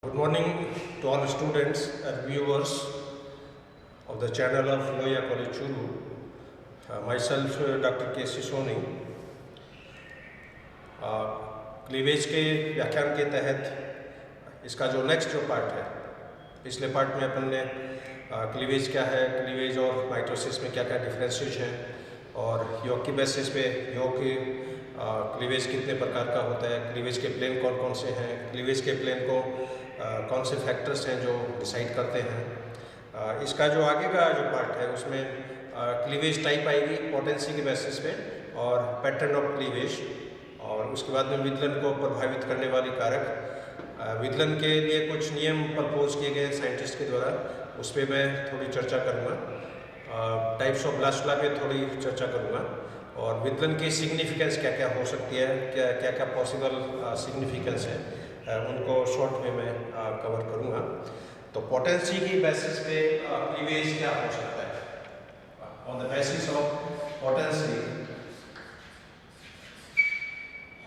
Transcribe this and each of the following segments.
Good morning to all students and viewers of the channel of Loya College Churu. Myself, Dr. K.C. Soni. Cleavage के व्याख्यान के तहत इसका जो next जो पार्ट है, पिछले पार्ट में अपन ने क्लीवेज क्या है, क्लीवेज और माइटोसिस में क्या क्या डिफरेंसेस हैं और योग की बेसिस पे योग की क्लीवेज कितने प्रकार का होता है, क्लीवेज के प्लेन कौन कौन से हैं, क्लीवेज के प्लेन को कौन से फैक्टर्स हैं जो डिसाइड करते हैं। इसका जो आगे का जो पार्ट है उसमें क्लीवेज टाइप आएगी पोटेंसी के बेसिस पे और पैटर्न ऑफ क्लीवेज, और उसके बाद में विदलन को प्रभावित करने वाले कारक, विदलन के लिए कुछ नियम प्रपोज किए गए साइंटिस्ट के द्वारा, उस पर मैं थोड़ी चर्चा करूँगा। टाइप्स ऑफ ब्लास्टुला पे थोड़ी चर्चा करूँगा और विदलन की सिग्निफिकेंस क्या क्या हो सकती है, क्या क्या पॉसिबल सिग्निफिकेंस है, उनको शॉर्ट में मैं कवर करूँगा। तो पोटेंसी की बेसिस पे क्लीवेज क्या हो सकता है। On the basis of potency,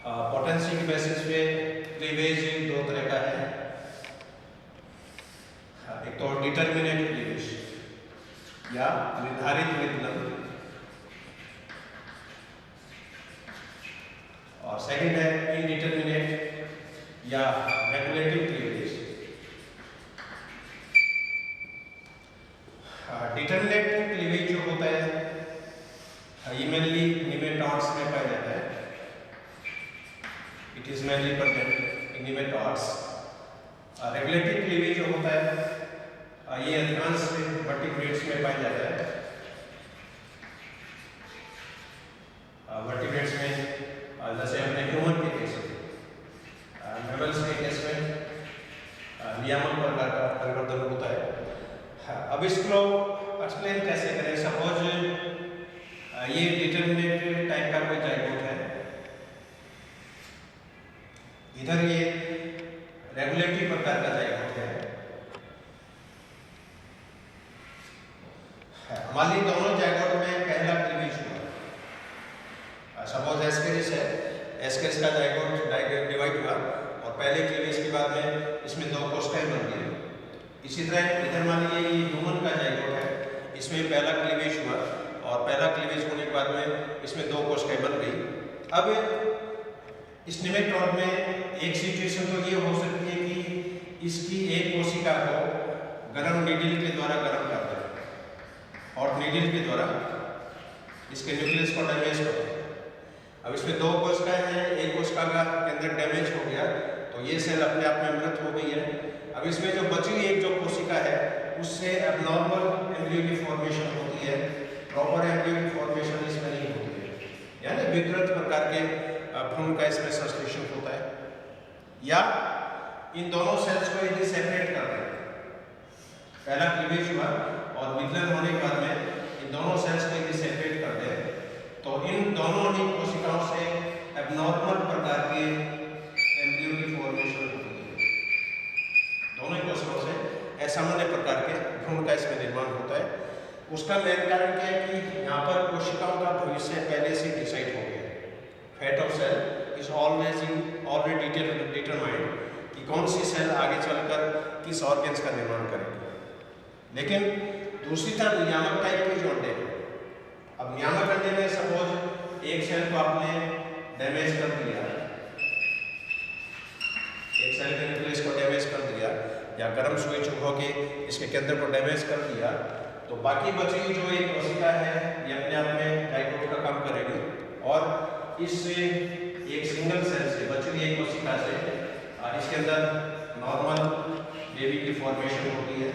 potency की बेसिस पे क्लीवेज दो तरह का है। एक तो डिटर्मिनेट क्लीवेज या निर्धारित विदलन, और सेकंड है इनडिटर्मिनेट या रेगुलेटिव क्लीवेज। डिटर्मिनेट क्लीवेज जो होता है ये मेनली निमेटॉड्स में पाया जाता है। It is mainly present in nematodes. Regulative cleavage जो होता है ये अधिकांश वर्टिब्रेट्स में पाया जाता है। वर्टिब्रेट्स में जैसे अपने ह्यूमन के केस में, मैमल्स के केस में नियामक प्रकार का परिवर्तन होता है। अब इसको एक्सप्लेन कैसे करें। सपोज ये डिटर्मिनेट टाइप का कोई जाइगोट है, इधर ये रेगुलेटरी प्रकार का जाइगोट है। मान ली दोनों जाइगोट में पहला क्लीवेज हुआ। सपोज एस्केरिस है, एस्केरिस का जाइगोट डिवाइड हुआ और पहले क्लीवेज के बाद में इसमें दो कोशिकाएं बन गई। इसी तरह इधर मान लीजिए ये ह्यूमन का जाइगोट है, इसमें पहला क्लीवेज हुआ और पहला क्लीवेज होने के बाद में इसमें दो कोशिकाएं बन गई। अब इस निमेटॉड में एक सिचुएशन तो ये हो सकती है कि इसकी एक कोशिका को गर्म नीडल के द्वारा गर्म कर दें और नीडल के द्वारा इसके न्यूक्लियस को डैमेज कर दें। अब इसमें दो कोशिकाएं हैं, एक कोशिका का के अंदर डैमेज हो गया तो ये सेल अपने आप में मृत हो गई है। अब इसमें जो बची हुई एक जो कोशिका है उससे एबनॉर्मल एम्ब्रियो की फॉर्मेशन होती है, प्रॉपर एम्ब्रियो की फॉर्मेशन इसमें नहीं होती है, यानी विकृत प्रकार के भ्रूण का इसमें संश्लेषण होता है। या इन दोनों सेल्स को यदि सेपरेट कर दें, पहला क्लीवेज हुआ और विदलन होने के बाद में इन दोनों सेल्स को यदि सेपरेट कर दें तो इन दोनों ही कोशिकाओं से एबनॉर्मल प्रकार के एम्ब्रियो की फॉर्मेशन होती है। दोनों ही कोशिकाओं से असामान्य प्रकार के भ्रूण का इसमें निर्माण होता है। उसका मेन कारण क्या है कि यहाँ पर कोशिकाओं का भविष्य पहले से डिसाइड हो गया है। Fate of cell is already determined कि कौन सी सेल आगे चलकर किस ऑर्गन्स का निर्माण करेगी। लेकिन दूसरी तरफ नियामक टाइप के जो अंडे हैं, अब नियामक अंडे में सपोज एक सेल को आपने डैमेज कर दिया, एक सेल के न्यूक्लियस को डैमेज कर दिया या गर्म सुई चुभो के इसके केंद्र को डैमेज कर दिया, तो बाकी बची जो एक कोशिका है ये अपने आप में जाइगोट का काम करेगी और इस एक सिंगल सेल से बची हुई एक कोशिका से इसके अंदर नॉर्मल बेबी की फॉर्मेशन होती है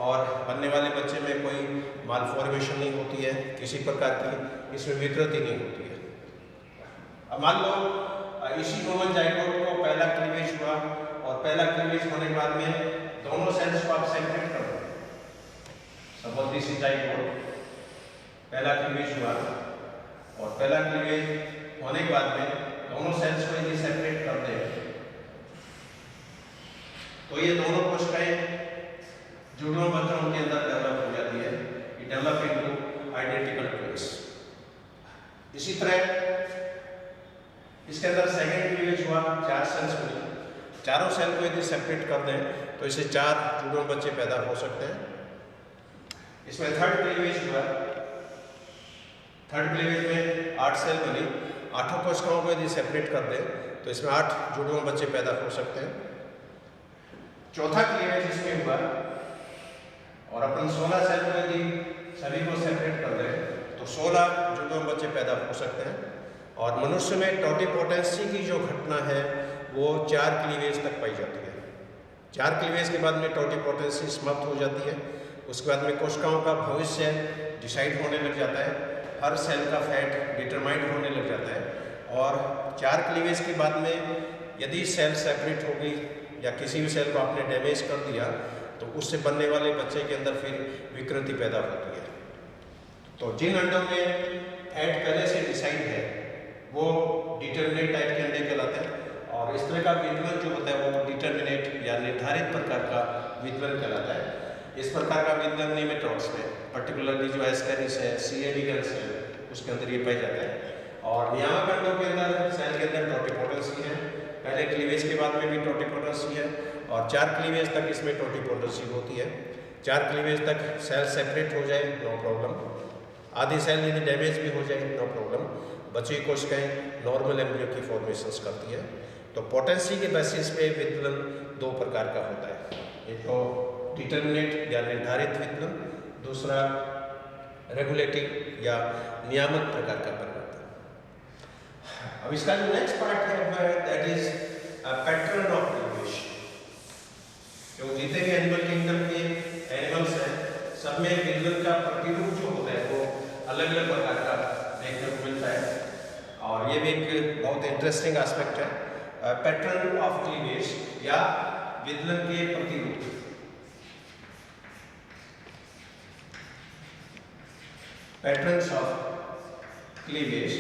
और बनने वाले बच्चे में कोई मालफॉर्मेशन नहीं होती है, किसी प्रकार की इसमें विकृति नहीं होती है। अब मान लो इसी ह्यूमन जाइगोट को पहला क्लीवेज हुआ और पहला क्लीवेज होने के बाद में दोनों सेल्स को आप सेपरेट कर दो। सपोज दिस इज जाइगोट, पहला क्लीवेज हुआ और पहला क्लीवेज होने के बाद में दोनों सेल्स को यदि सेपरेट कर दें तो ये दोनों कोशिकाएं जुड़वा बच्चों के अंदर डेवलप हो जाती है, ये डेवलप इनटू आइडेंटिकल ट्विन्स। इसी तरह इसके अंदर सेकंड क्लीवेज हुआ, 4 सेल्स हुई, चारों सेल को यदि सेपरेट कर दें तो इससे 4 जुड़वा बच्चे पैदा हो सकते हैं। इसमें थर्ड क्लीवेज हुआ, थर्ड क्लीवेज में 8 सेल बनी, 8 कोशिकाओं को यदि सेपरेट कर दें तो इसमें 8 जुड़वा बच्चे पैदा हो सकते हैं। चौथा क्लीवेज इसमें हुआ और अपन 16 सेल को यदि सभी को सेपरेट कर दें तो 16 जुड़वा बच्चे पैदा हो सकते हैं। और मनुष्य में टोटिपोटेंसी की जो घटना है वो 4 क्लीवेज तक पाई जाती है। 4 क्लीवेज के बाद में टोटिपोटेंसी समाप्त हो जाती है। उसके बाद में कोशिकाओं का भविष्य डिसाइड होने लग जाता है, हर सेल का फैट डिटरमाइंड होने लग जाता है। और 4 क्लीवेज के बाद में यदि सेल सेपरेट हो गई या किसी भी सेल को आपने डैमेज कर दिया तो उससे बनने वाले बच्चे के अंदर फिर विकृति पैदा होती है। तो जिन अंडों में फैट पहले से डिसाइड है वो डिटर्मिनेट टाइप के अंडे कहलाते हैं। और इस तरह का विद्वन जो होता है वो डिटर्मिनेट या निर्धारित प्रकार का विद्वन कहलाता है। इस प्रकार का विद्वन निमेटोड्स में पर्टिकुलरली जो एस्केरिस है, सी एविगल्स है, उसके अंदर ये पाया जाता है। और नियामक अंडों के अंदर सेल के अंदर टोटिपोटेंसी है, पहले क्लीवेज के बाद में भी टोटिपोटेंसी है और 4 क्लीवेज तक इसमें टोटिपोटेंसी होती है। 4 क्लीवेज तक सेल सेपरेट हो जाए नो प्रॉब्लम, आधी सेल यदि डैमेज भी हो जाए नो प्रॉब्लम, बची कोशिकाएं नॉर्मल एम्ब्रियो की फॉर्मेशंस करती है। तो पोटेंसी के बेसिस पे विद्वन 2 प्रकार का होता है, एक तो डिटर्मिनेट या निर्धारित विद्वन, दूसरा रेगुलेटिव या नियामक प्रकार का परिवर्तन। अब इसका जो नेक्स्ट पार्ट है that is pattern of cleavage. जो जितने भी एनिमल किंगडम के एनिमल्स हैं सब में विद्वन का प्रतिरूप जो होता है वो अलग अलग प्रकार का देखने को मिलता है। और ये भी एक बहुत इंटरेस्टिंग एस्पेक्ट है, पैटर्न ऑफ क्लीवेज या विद्वन के प्रतिरूप। पैटर्न्स ऑफ क्लीवेज,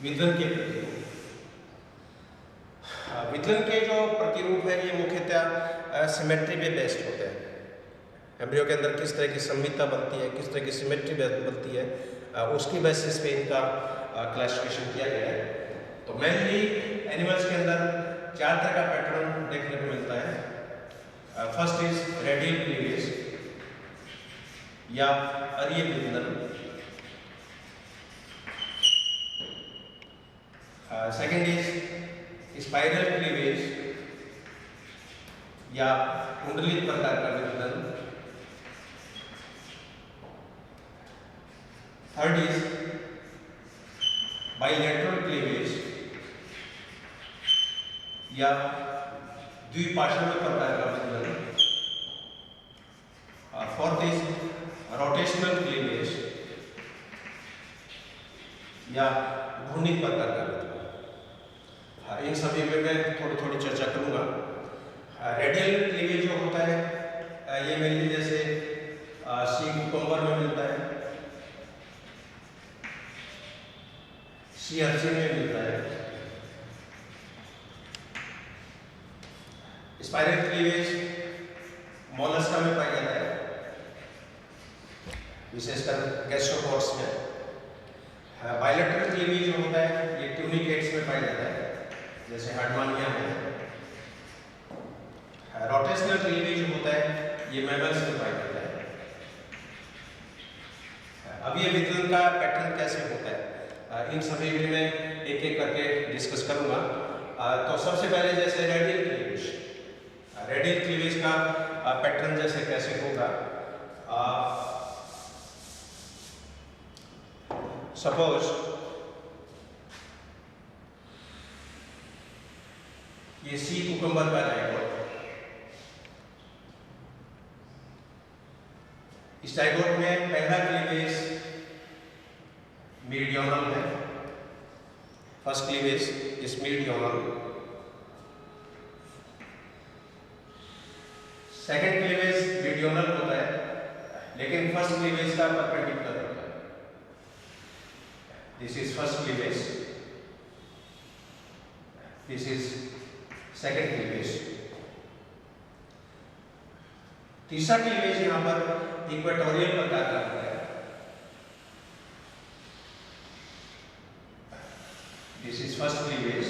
विद्वन के प्रतिरूप। विद्वन के जो प्रतिरूप है ये मुख्यतः सिमेट्री पे बेस्ड होते हैं। एम्ब्रियो के अंदर किस तरह की संविता बनती है, किस तरह की सिमेट्री बनती है, उसकी बेसिस पे इनका क्लासिफिकेशन किया गया है। तो मेनली एनिमल्स के अंदर 4 तरह का पैटर्न देखने को मिलता है। फर्स्ट इज रेडियल क्लीवेज या अरीय विद्वन, सेकंड इज स्पाइरल क्लीवेज या कुंडलित प्रकार का विद्वन, थर्ड इज बाइलेटरल क्लीवेज या द्विपार्श्व प्रकार का विद्वन, फोर्थ इज रोटेशनल क्लीवेज या घूर्णित प्रकार का विद्वन। इन सभी में मैं थोड़ी थोड़ी चर्चा करूंगा। रेडियल क्लीवेज जो होता है ये मेनली जैसे सी कुकुम्बर में मिलता है, सी अर्चिन में मिलता है। स्पाइरल क्लीवेज मोलस्का में पाया जाता है, विशेषकर गैस्ट्रोपोड्स में। बाइलेटरल क्लीवेज जो होता है ये ट्यूनिकेट्स में पाया जाता है, जैसे हार्डमानिया में। रोटेशनल क्लीवेज जो होता है ये मैमल्स में पाया जाता है। अब ये विद्वन का पैटर्न कैसे होता है इन सभी में मैं एक एक करके डिस्कस करूंगा। तो सबसे पहले जैसे रेडियल क्लीवेज, रेडियल क्लीवेज का पैटर्न जैसे कैसे होगा। सपोज ये सी कुकुम्बर का जाइगोट, इस जाइगोट में पहला क्लीवेज मीडियोनल है, first cleavage is meridional, second cleavage meridional होता है लेकिन फर्स्ट क्लीवेज का परपेंडिकुलर होता है। This is first cleavage, this is second cleavage. तीसरा क्लीवेज यहां पर इक्वेटोरियल प्रकार का होता है, this is first cleavage,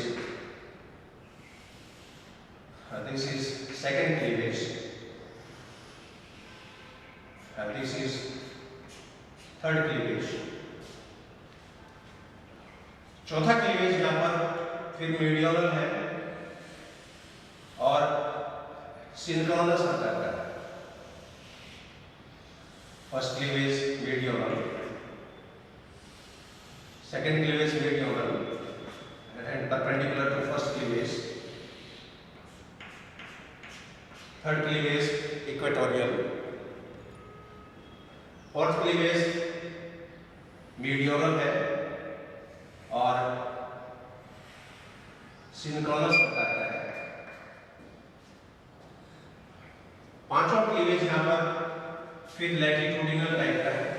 second cleavage, and this is third cleavage. चौथा क्लीवेज यहाँ पर फिर मीडियोनल है और सिंक्रोनस अंतर है। First cleavage meridional, second cleavage meridional and perpendicular to first cleavage, third cleavage equatorial, fourth cleavage meridional है और सिंक्रोनस प्रकार का है। पांचवा क्लीवेज यहाँ पर फिर लैटिट्यूडिनल टाइप का है।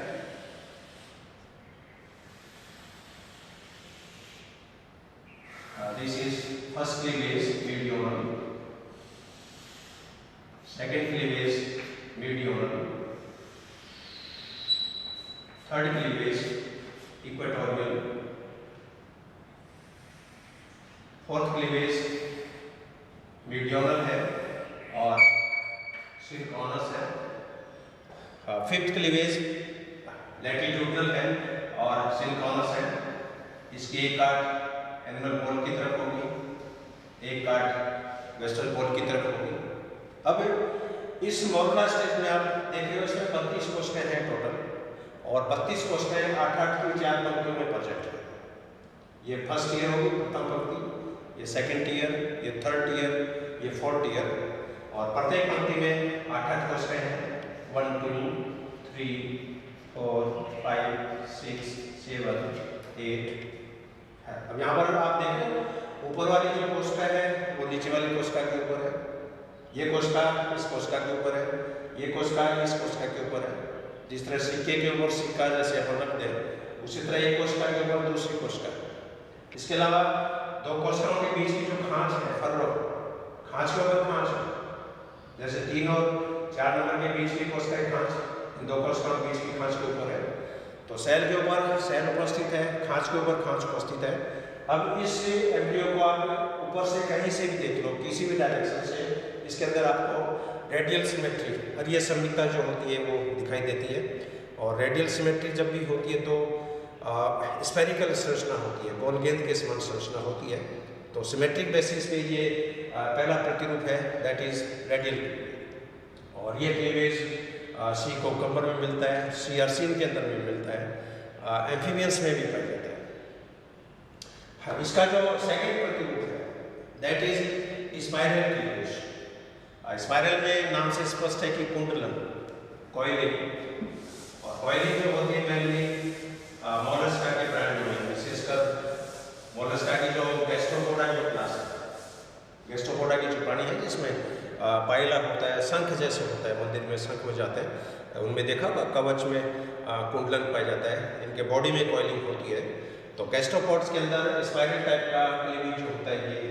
This is first cleavage meridional, second cleavage meridional, third cleavage equatorial, fourth cleavage meridional है और सिंक्रोनस है, फिफ्थ क्लीवेज लैटिट्यूडिनल है और सिंक्रोनस है। इसकी एक काट एनिमल पोल की तरफ होगी, एक काट वेस्टर्न पोल की तरफ होगी। अब इस मॉर्फोलॉजी स्टेज में आप देख रहे हो, इसमें 32 कोशिकाएं हैं टोटल और 32 कोशिकाएं 8-8 की 4 पंक्तियों में प्रेजेंट है। ये फर्स्ट ईयर होगी प्रथम पंक्ति, ये सेकंड ईयर, ये थर्ड ईयर, ये फोर्थ ईयर और प्रत्येक पंक्ति में 8-8 कोशिकाएं हैं। 1 2 3 4 5 6 7 8। अब यहाँ पर आप देखें ऊपर वाली जो कोशिका है वो नीचे वाली कोशिका के ऊपर है, ये कोशिका इस कोशिका के ऊपर है, ये कोशिका इस कोशिका के ऊपर है। जिस तरह सिक्के के ऊपर सिक्का जैसे अपन रख दें उसी तरह एक कोशिका के ऊपर दूसरी कोशिका। इसके अलावा दो कोशिकाओं के बीच की जो खांच है, फर्रो, खांच के ऊपर खांच है, जैसे 3 और 4 नंबर के बीच की कोशिका खांच इन दो कोशिकाओं के बीच की खांच के ऊपर है। तो सेल के ऊपर सेल उपस्थित है, खांच के ऊपर खांच उपस्थित है। अब इस एम्ब्रियो को आप ऊपर से कहीं से भी देख लो, किसी भी डायरेक्शन से, इसके अंदर आपको रेडियल सिमेट्री, हरीय सममिता जो होती है वो दिखाई देती है। और रेडियल सिमेट्री जब भी होती है तो स्फेरिकल संरचना होती है, गोल गेंद के समान संरचना होती है। तो सिमेट्रिक बेसिस पे ये पहला प्रतिरूप है, दैट इज रेडियल। और ये क्लीवेज सी कोकम्बर में मिलता है, सी अर्सिन के अंदर भी मिलता है, एम्फीबियंस में भी पाया जाता है। इसका जो सेकंड प्रतिरूप है that is spiral cleavage. Spiral में नाम से स्पष्ट है कि कुंडलन, कॉइलिंग, और कॉइलिंग जो होती है मेनली मोलस्का के प्राणियों में, विशेषकर मोलस्का की जो गैस्ट्रोपोडा जो क्लास है, गैस्ट्रोपोडा की जो प्राणी है जिसमें पाइला होता है, शंख जैसे होता है, मंदिर में शंख हो जाते हैं, उनमें देखा कवच में कुंडलन पाया जाता है, इनके बॉडी में कॉइलिंग होती है। तो गैस्ट्रोपोड्स के अंदर स्पाइरल टाइप का क्लीवेज जो होता है ये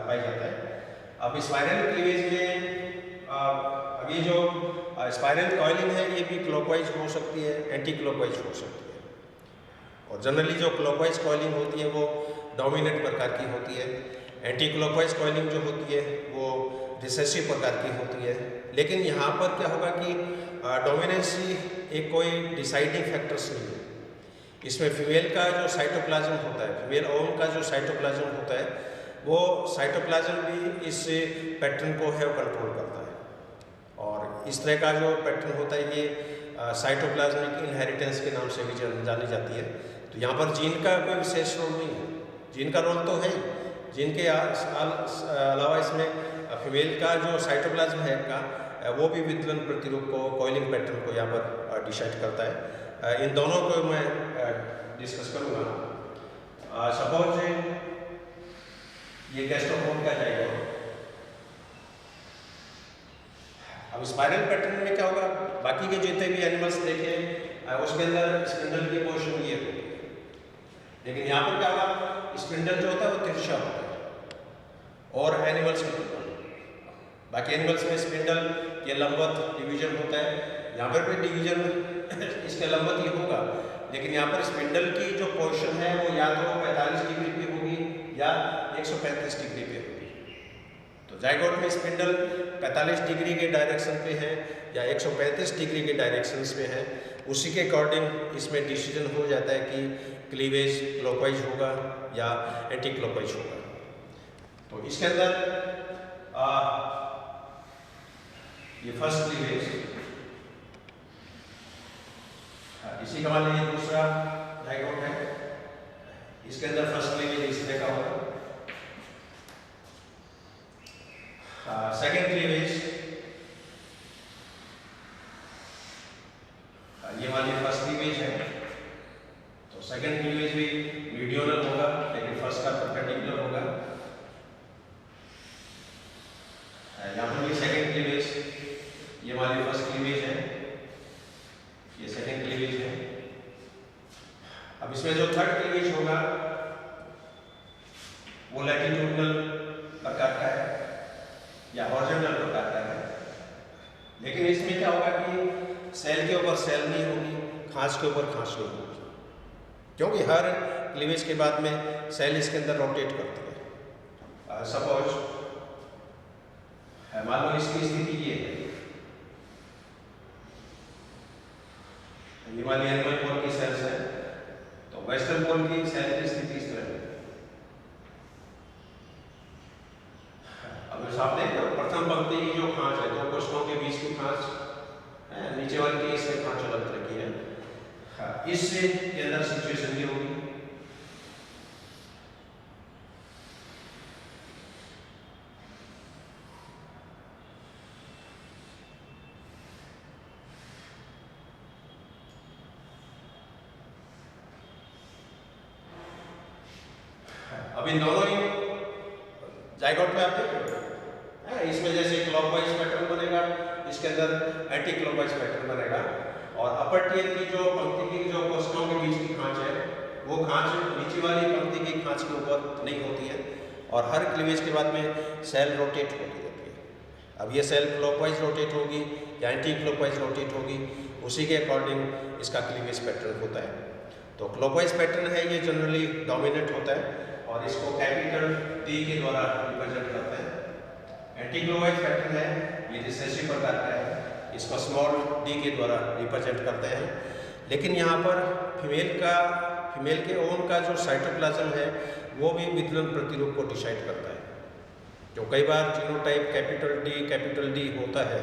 पाया जाता है। अब स्पाइरल क्लीवेज में अब ये जो स्पाइरल कॉइलिंग है ये भी क्लॉकवाइज हो सकती है, एंटी क्लॉकवाइज हो सकती है। और जनरली जो क्लॉकवाइज कॉइलिंग होती है वो डोमिनेंट प्रकार की होती है, एंटी क्लॉकवाइज कॉइलिंग जो होती है वो रिसेसिव प्रकार की होती है। लेकिन यहाँ पर क्या होगा कि डोमिनेंसी एक कोई डिसाइडिंग फैक्टर्स नहीं है। इसमें फीमेल का जो साइटोप्लाज्म होता है, फीमेल ओवम का जो साइटोप्लाज्म होता है, वो साइटोप्लाज्म भी इस पैटर्न को है कंट्रोल करता है। और इस तरह का जो पैटर्न होता है ये साइटोप्लाज्मिक इनहेरिटेंस के नाम से भी जानी जाती है। तो यहाँ पर जीन का कोई विशेष रोल नहीं है, जीन का रोल तो है, जीन के अलावा इसमें फीमेल का जो साइटोप्लाज्म है का वो भी विद्युत प्रतिरूप को, कॉइलिंग पैटर्न को यहाँ पर डिसाइड करता है। इन दोनों को मैं डिस्कस करूँगा। सपोज ये गैस्ट्रोपोड का जाएगा। अब स्पाइरल पैटर्न में क्या होगा, बाकी के जितने भी एनिमल्स देखे उसके अंदर स्पिंडल की पोजीशन ये होती है, लेकिन यहाँ पर क्या होगा, स्पिंडल जो होता है वो तिरछा होता है और एनिमल्स में बाकी एनिमल्स में स्पिंडल ये लंबवत डिवीजन होता है, यहाँ पर भी डिवीजन इसके लंबवत ही होगा, लेकिन यहाँ पर स्पिंडल की जो पोजीशन है वो या तो 45 डिग्री पे होगी या 135 डिग्री पे होगी। तो जाइगोट में स्पिंडल 45 डिग्री के डायरेक्शन पे है या 135 डिग्री के डायरेक्शंस पे है, उसी के अकॉर्डिंग इसमें डिसीजन हो जाता है कि क्लीवेज क्लॉकवाइज होगा या एंटी क्लॉकवाइज होगा। तो इसके अंदर ये फर्स्ट क्लीवेज, इसी का मान लीजिए दूसरा जाइगोट है, इसके अंदर फर्स्ट क्लीवेज इस तरह का होगा। सेकेंड क्लीवेज ये वाली फर्स्ट क्लीवेज है, तो सेकेंड क्लीवेज भी मीडियोनल होगा लेकिन फर्स्ट का परपेंडिकुलर होगा। यहाँ पर भी सेकेंड क्लीवेज, ये वाली फर्स्ट क्लीवेज है, ये सेकेंड क्लीवेज है। अब इसमें जो थर्ड क्लीवेज होगा वो लैटिट्यूडनल प्रकार का है या हॉरिजॉन्टल प्रकार का है, लेकिन इसमें क्या होगा कि सेल के ऊपर सेल नहीं होगी, खांच के ऊपर खांच नहीं होगी, क्योंकि हर क्लीवेज के बाद में सेल इसके अंदर रोटेट करती है। सपोज मान लो इसकी स्थिति ये है, ये वाली एनिमल पोल की सेल्स है, तो वेस्टर्न पोल की सेल की स्थिति इस तरह है। अब आप देख लो प्रथम पंक्ति की जो खांच है, दो कोष्ठों के बीच की खांच, नीचे वाली की इससे खांच अलग तरह की है, इससे के अंदर सिचुएशन ये होगी। अब इन दोनों ही जाइगोट में आप देख रहे हो, इसमें जैसे क्लॉकवाइज पैटर्न बनेगा, इसके अंदर एंटी क्लॉकवाइज पैटर्न बनेगा, और अपर टियर की जो पंक्ति की जो कोष्ठों के बीच की खांच है, वो खांच नीचे वाली पंक्ति की खांच के ऊपर नहीं होती है, और हर क्लीवेज के बाद में सेल रोटेट होती रहती है। अब ये सेल क्लॉकवाइज रोटेट होगी या एंटी क्लॉकवाइज रोटेट होगी, उसी के अकॉर्डिंग इसका क्लीवेज पैटर्न होता है। तो क्लॉकवाइज पैटर्न है ये जनरली डोमिनेट होता है और इसको कैपिटल डी के द्वारा रिप्रेजेंट करते हैं। एंटी क्लॉकवाइज पैटर्न है ये रिसेसिव प्रकार का है, इसको स्मॉल डी के द्वारा रिप्रेजेंट करते हैं। लेकिन यहाँ पर फीमेल के ओवन का जो साइटोप्लाज्म है वो भी विदलन प्रतिरूप को डिसाइड करता है। जो कई बार जीनोटाइप कैपिटल डी होता है,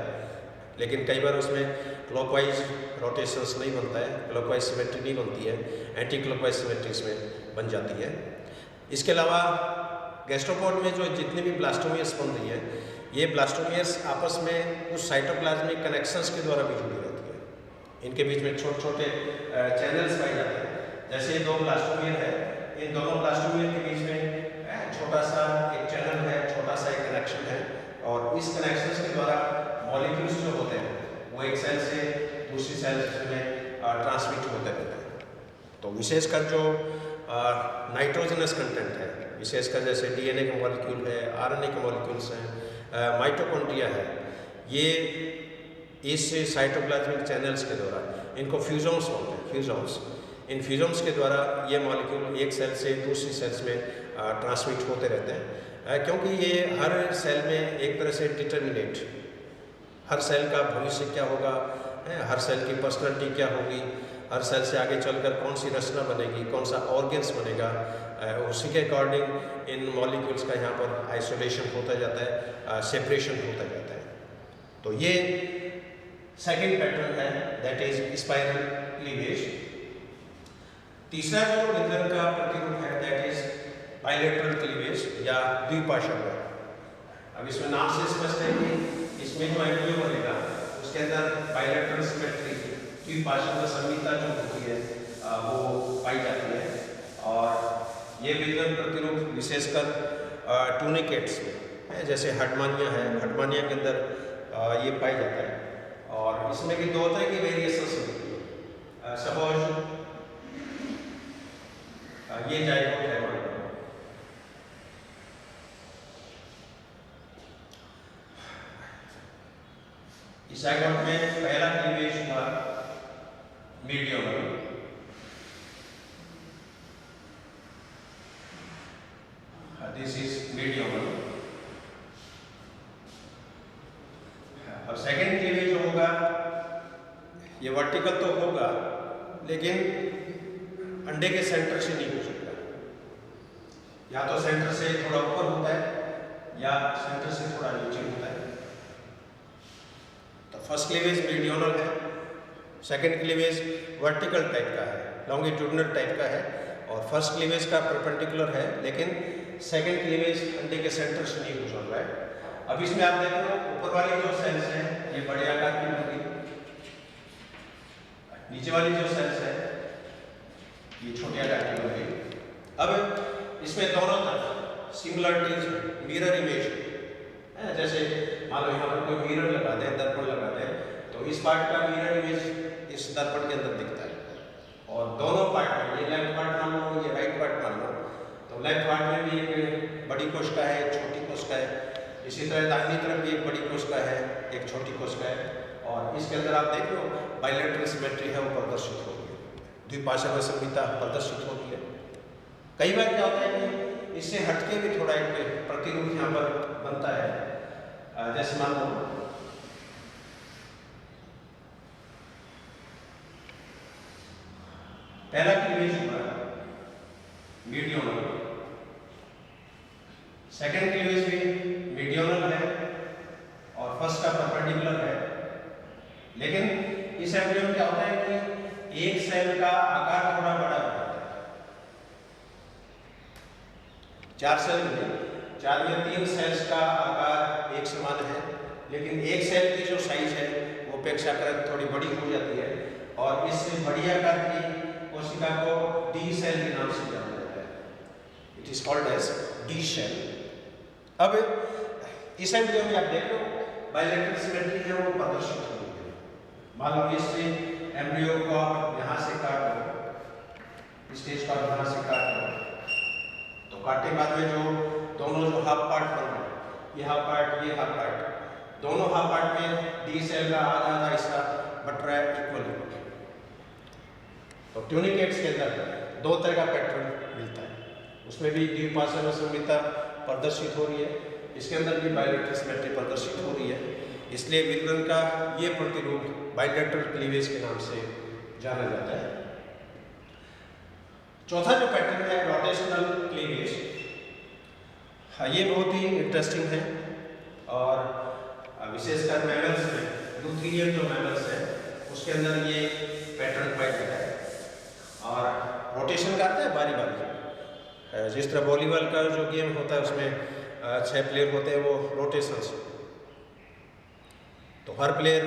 लेकिन कई बार उसमें क्लॉकवाइज रोटेशंस नहीं बनता है, क्लॉकवाइज सिमेट्री नहीं बनती है, एंटी क्लॉकवाइज सिमेट्री इसमें बन जाती है। इसके अलावा गैस्ट्रोपोड में जो जितने भी ब्लास्टोमियर्स बन रही है, ये ब्लास्टोमियर्स आपस में उस साइटोप्लाज्मिक कनेक्शंस के द्वारा भी जुड़ी रहती है। इनके बीच में छोटे छोटे चैनल्स पाए जाते हैं। जैसे ये दो ब्लास्टोमियर है, इन दोनों ब्लास्टोमियर के बीच में छोटा सा एक चैनल है, छोटा सा एक कनेक्शन है, और इस कनेक्शंस के द्वारा मॉलिक्यूल्स जो होते हैं वो एक सेल से दूसरी सेल में ट्रांसमिट होते रहते हैं। तो विशेषकर जो नाइट्रोजनस कंटेंट है, विशेषकर जैसे डीएनए के मॉलिक्यूल है, आरएनए के मॉलिक्यूल्स हैं, माइटोकॉन्ड्रिया है, ये इस साइटोप्लाज्मिक चैनल्स के द्वारा, इनको फ्यूजोम्स बोलते हैं, फ्यूजोम्स, इन फ्यूजोम्स के द्वारा ये मॉलिक्यूल एक सेल से दूसरी सेल्स में ट्रांसमिट होते रहते हैं, क्योंकि ये हर सेल में एक तरह से डिटर्मिनेट, हर सेल का भविष्य क्या होगा, हर सेल की पर्सनैलिटी क्या होगी, हर सेल से आगे चलकर कौन सी रचना बनेगी, कौन सा ऑर्गन्स बनेगा, उसी के अकॉर्डिंग इन मॉलिक्यूल्स का यहाँ पर आइसोलेशन होता जाता है, सेपरेशन होता जाता है। तो ये सेकेंड पैटर्न है, दैट इज स्पाइरल क्लीवेज। तीसरा जो विदलन का प्रतिरूप है, दैट इज बाइलेटरल क्लीवेज या द्विपार्श्व। अब इसमें नाम से स्पष्ट है कि इसमें जो एम्ब्रियो बनेगा उसके अंदर बाइलेटरल सिमेट्री, द्विपार्श्व संहिता जो होती है वो पाई जाती है, और ये विदलन प्रतिरूप विशेषकर टूनिकेट्स में, जैसे हडमानिया है, हडमानिया के अंदर ये पाई जाता है, और इसमें भी दो तरह की वेरिएशंस होती है। सपोज ये जाइगोट है, इस जाइगोट में पहला क्लीवेज था meridional, this is meridional, vertical तो होगा लेकिन अंडे के सेंटर से नहीं हो सकता, या तो सेंटर से थोड़ा ऊपर होता है या सेंटर से थोड़ा नीचे होता है। तो फर्स्ट क्लीवेज मीडियोनल है, सेकंड क्लीवेज वर्टिकल टाइप का है, लॉन्गिट्यूडनल टाइप का है, और फर्स्ट क्लीवेज का परपेंडिकुलर है लेकिन सेकंड क्लीवेज अंडे के सेंटर से नहीं गुजर रहा है। अब इसमें आप देख लो ऊपर वाली जो सेल्स हैं ये बड़े आकार की होगी, नीचे वाली जो सेल्स है ये छोटे आकार की होगी। अब इसमें दोनों तरफ सिमिलरिटीज, मिरर इमेज है, जैसे मान लो यहाँ पर कोई मिरर लगा दें, दर्पण लगा दें, तो इस पार्ट का मिरर इमेज इस दर्पण के अंदर दिखता है, और दोनों पार्ट में, ये लेफ्ट पार्ट मान लो, ये राइट पार्ट मान लो, तो लेफ्ट पार्ट में भी एक बड़ी कोशिका है, एक छोटी कोशिका है, इसी तरह दाहिनी तरफ भी एक बड़ी कोशिका है, एक छोटी कोशिका है, और इसके अंदर आप देख लो बाइलेटरल सिमेट्री है वो प्रदर्शित हो रही है, द्विपार्श्व संहिता प्रदर्शित हो रही है। कई बार क्या होता है कि इससे हटके भी थोड़ा एक प्रतिरूप यहाँ पर बनता है, जैसे मान लो पहला क्लीवेज हुआ मीडियोनल, सेकंड क्लीवेज भी मीडियोनल है और फर्स्ट का परपेंडिकुलर है, लेकिन इस एम्ब्रियो में क्या होता है कि एक सेल का आकार थोड़ा बड़ा होता है। चार सेल में तीन सेल्स का आकार एक समान है, लेकिन एक सेल की जो साइज है वो अपेक्षाकृत थोड़ी बड़ी हो जाती है, और इससे बड़ी आकार की कोशिका को डी सेल के नाम से जाना जाता है, it is called as the cell. अब इस एम्ब्रियो में आप देख लो बाइलेटरल सिमेट्री है वो प्रदर्शित हो रही है। मान लो इससे एम्ब्रियो को आप यहाँ से काट लो, स्टेज को यहाँ से काट लो, तो काटने के बाद में जो दोनों जो हाफ पार्ट बन रहे हैं, ये हाफ पार्ट, ये हाफ पार्ट, दोनों हाफ पार्ट में डी सेल का आधा आधा हिस्सा बट रहा है इक्वली। तो ट्यूनिकेट्स के अंदर दो तरह का पैटर्न मिलता है, उसमें भी द्विपार्श्व संहिता प्रदर्शित हो रही है, इसके अंदर भी बाइलेटरल सिमेट्री प्रदर्शित हो रही है, इसलिए विल्सन का ये प्रतिरूप बाइलेटरल क्लीवेज के नाम से जाना जाता है। चौथा जो पैटर्न है रोटेशनल क्लीवेज, ये बहुत ही इंटरेस्टिंग है, और विशेषकर मैमल्स में, यूथेरियन जो मैमल्स है उसके अंदर ये पैटर्न पाया जाता है, और रोटेशन करता है बारी बारी, जिस तरह वॉलीबॉल का जो गेम होता है उसमें 6 प्लेयर होते हैं वो रोटेशन से, तो हर प्लेयर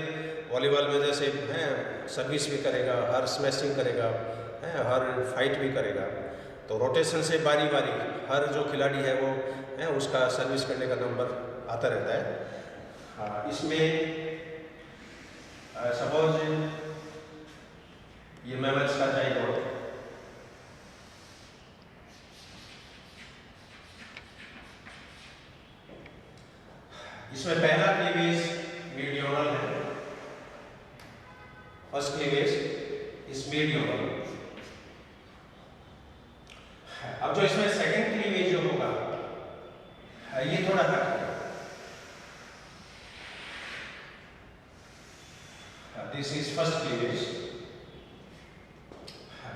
वॉलीबॉल में जैसे है सर्विस भी करेगा, हर स्मैशिंग करेगा, है हर फाइट भी करेगा, तो रोटेशन से बारी बारी हर जो खिलाड़ी है वो है उसका सर्विस करने का नंबर आता रहता है। इसमें सपोज ये मैमल्स का जाइगोट, इसमें पहला क्लीवेज मीडियोनल है, फर्स्ट क्लीवेज इस मीडियोनल। अब जो इसमें सेकंड क्लीवेज जो होगा ये थोड़ा हट, दिस इज फर्स्ट क्लीवेज।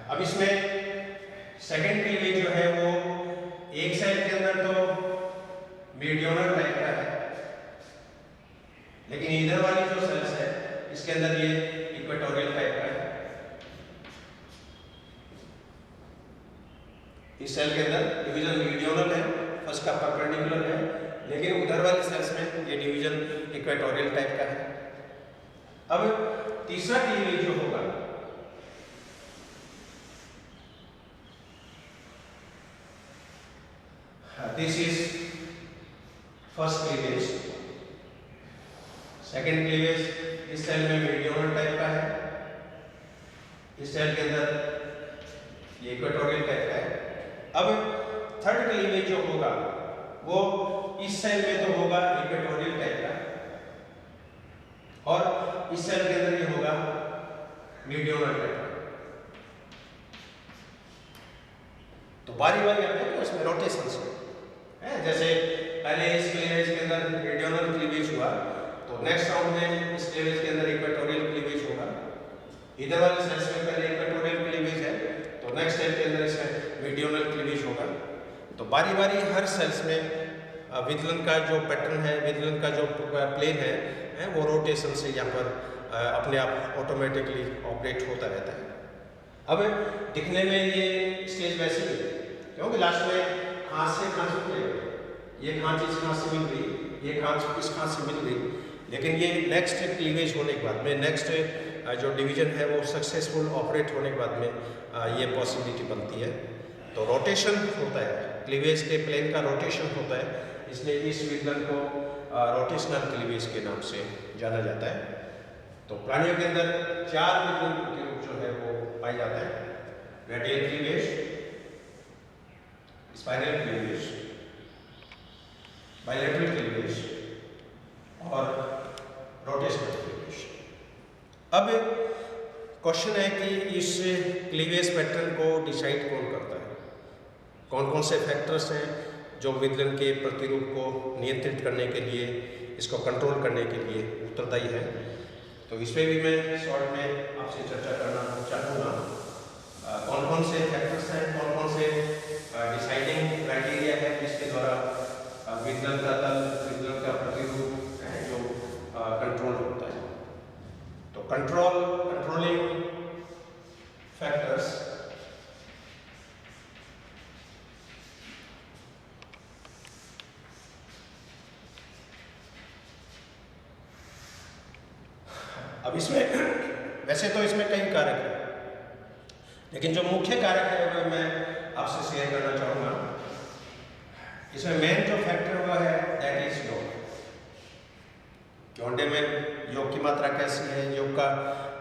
अब इसमें सेकंड क्लीवेज जो है वो एक सेल के अंदर तो मीडियोनल टाइप का है, लेकिन इधर वाली जो सेल्स है इसके अंदर ये इक्वेटोरियल टाइप का है। इस सेल के अंदर डिवीजन मीडियोनल है, फर्स्ट का परपेंडिकुलर है, लेकिन उधर वाली सेल्स में ये डिवीजन इक्वेटोरियल टाइप का है। अब तीसरा क्लीवेज जो होगा this is first cleavage, second cleavage इस सेल में मीडियोनल टाइप का है, इस सेल के अंदर ये इक्वेटोरियल टाइप का है। अब थर्ड क्लीवेज जो होगा वो इस सेल में तो होगा इक्वेटोरियल टाइप का, और इस सेल के अंदर ये होगा मीडियोनल टाइप का। तो बारी बारी आप देखो इसमें रोटेशन है, जैसे पहले इस क्लीवेज के अंदर मीडियोनल क्लीवेज हुआ, तो नेक्स्ट राउंड में इस क्लीवेज के अंदर इक्वेटोरियल क्लीवेज होगा, इधर वाले सेल्स में पहले इक्वेटोरियल क्लीवेज है, तो नेक्स्ट सेल के अंदर इसमें मीडियोनल क्लीवेज होगा। तो बारी बारी हर सेल्स में विदलन का जो पैटर्न है, विदलन का जो प्लेन है वो रोटेशन से यहाँ पर अपने आप ऑटोमेटिकली ऑपरेट होता रहता है। अब दिखने में ये स्टेज वैसे ही है, क्योंकि लास्ट में खांस से खांस मिल गई, ये खांस इस खांस से मिल गई, ये खांस इस खांस से मिल गई, लेकिन ये नेक्स्ट क्लीवेज होने के बाद में, नेक्स्ट जो डिवीजन है वो सक्सेसफुल ऑपरेट होने के बाद में ये पॉसिबिलिटी बनती है। तो रोटेशन होता है, क्लीवेज के प्लेन का रोटेशन होता है, इसलिए इस विदलन को रोटेशनल क्लीवेज के नाम से जाना जाता है। तो प्राणियों के अंदर 4 विदलन प्रतिरूप जो है वो पाया जाता है: radial cleavage, spiral cleavage, bilateral cleavage और रोटेशनल क्लीवेज। अब क्वेश्चन है कि इस क्लीवेज पैटर्न को डिसाइड कौन करता है, कौन कौन से फैक्टर्स हैं जो विदलन के प्रतिरूप को नियंत्रित करने के लिए, इसको कंट्रोल करने के लिए उत्तरदायी है। तो इस पर भी मैं शॉर्ट में आपसे चर्चा करना चाहूँगा। कौन कौन से फैक्टर्स हैं, कौन कौन से डिसाइडिंग क्राइटेरिया है जिसके द्वारा विदलन का तल, विदलन का प्रतिरूप है जो कंट्रोल होता है। तो कंट्रोलिंग फैक्टर्स अब इसमें वैसे तो इसमें कई कारक हैं, लेकिन जो मुख्य कारक है वो मैं आपसे शेयर करना चाहूँगा। इसमें मेन जो फैक्टर हुआ है दैट इज योग, कि अंडे में योग की मात्रा कैसी है, योग का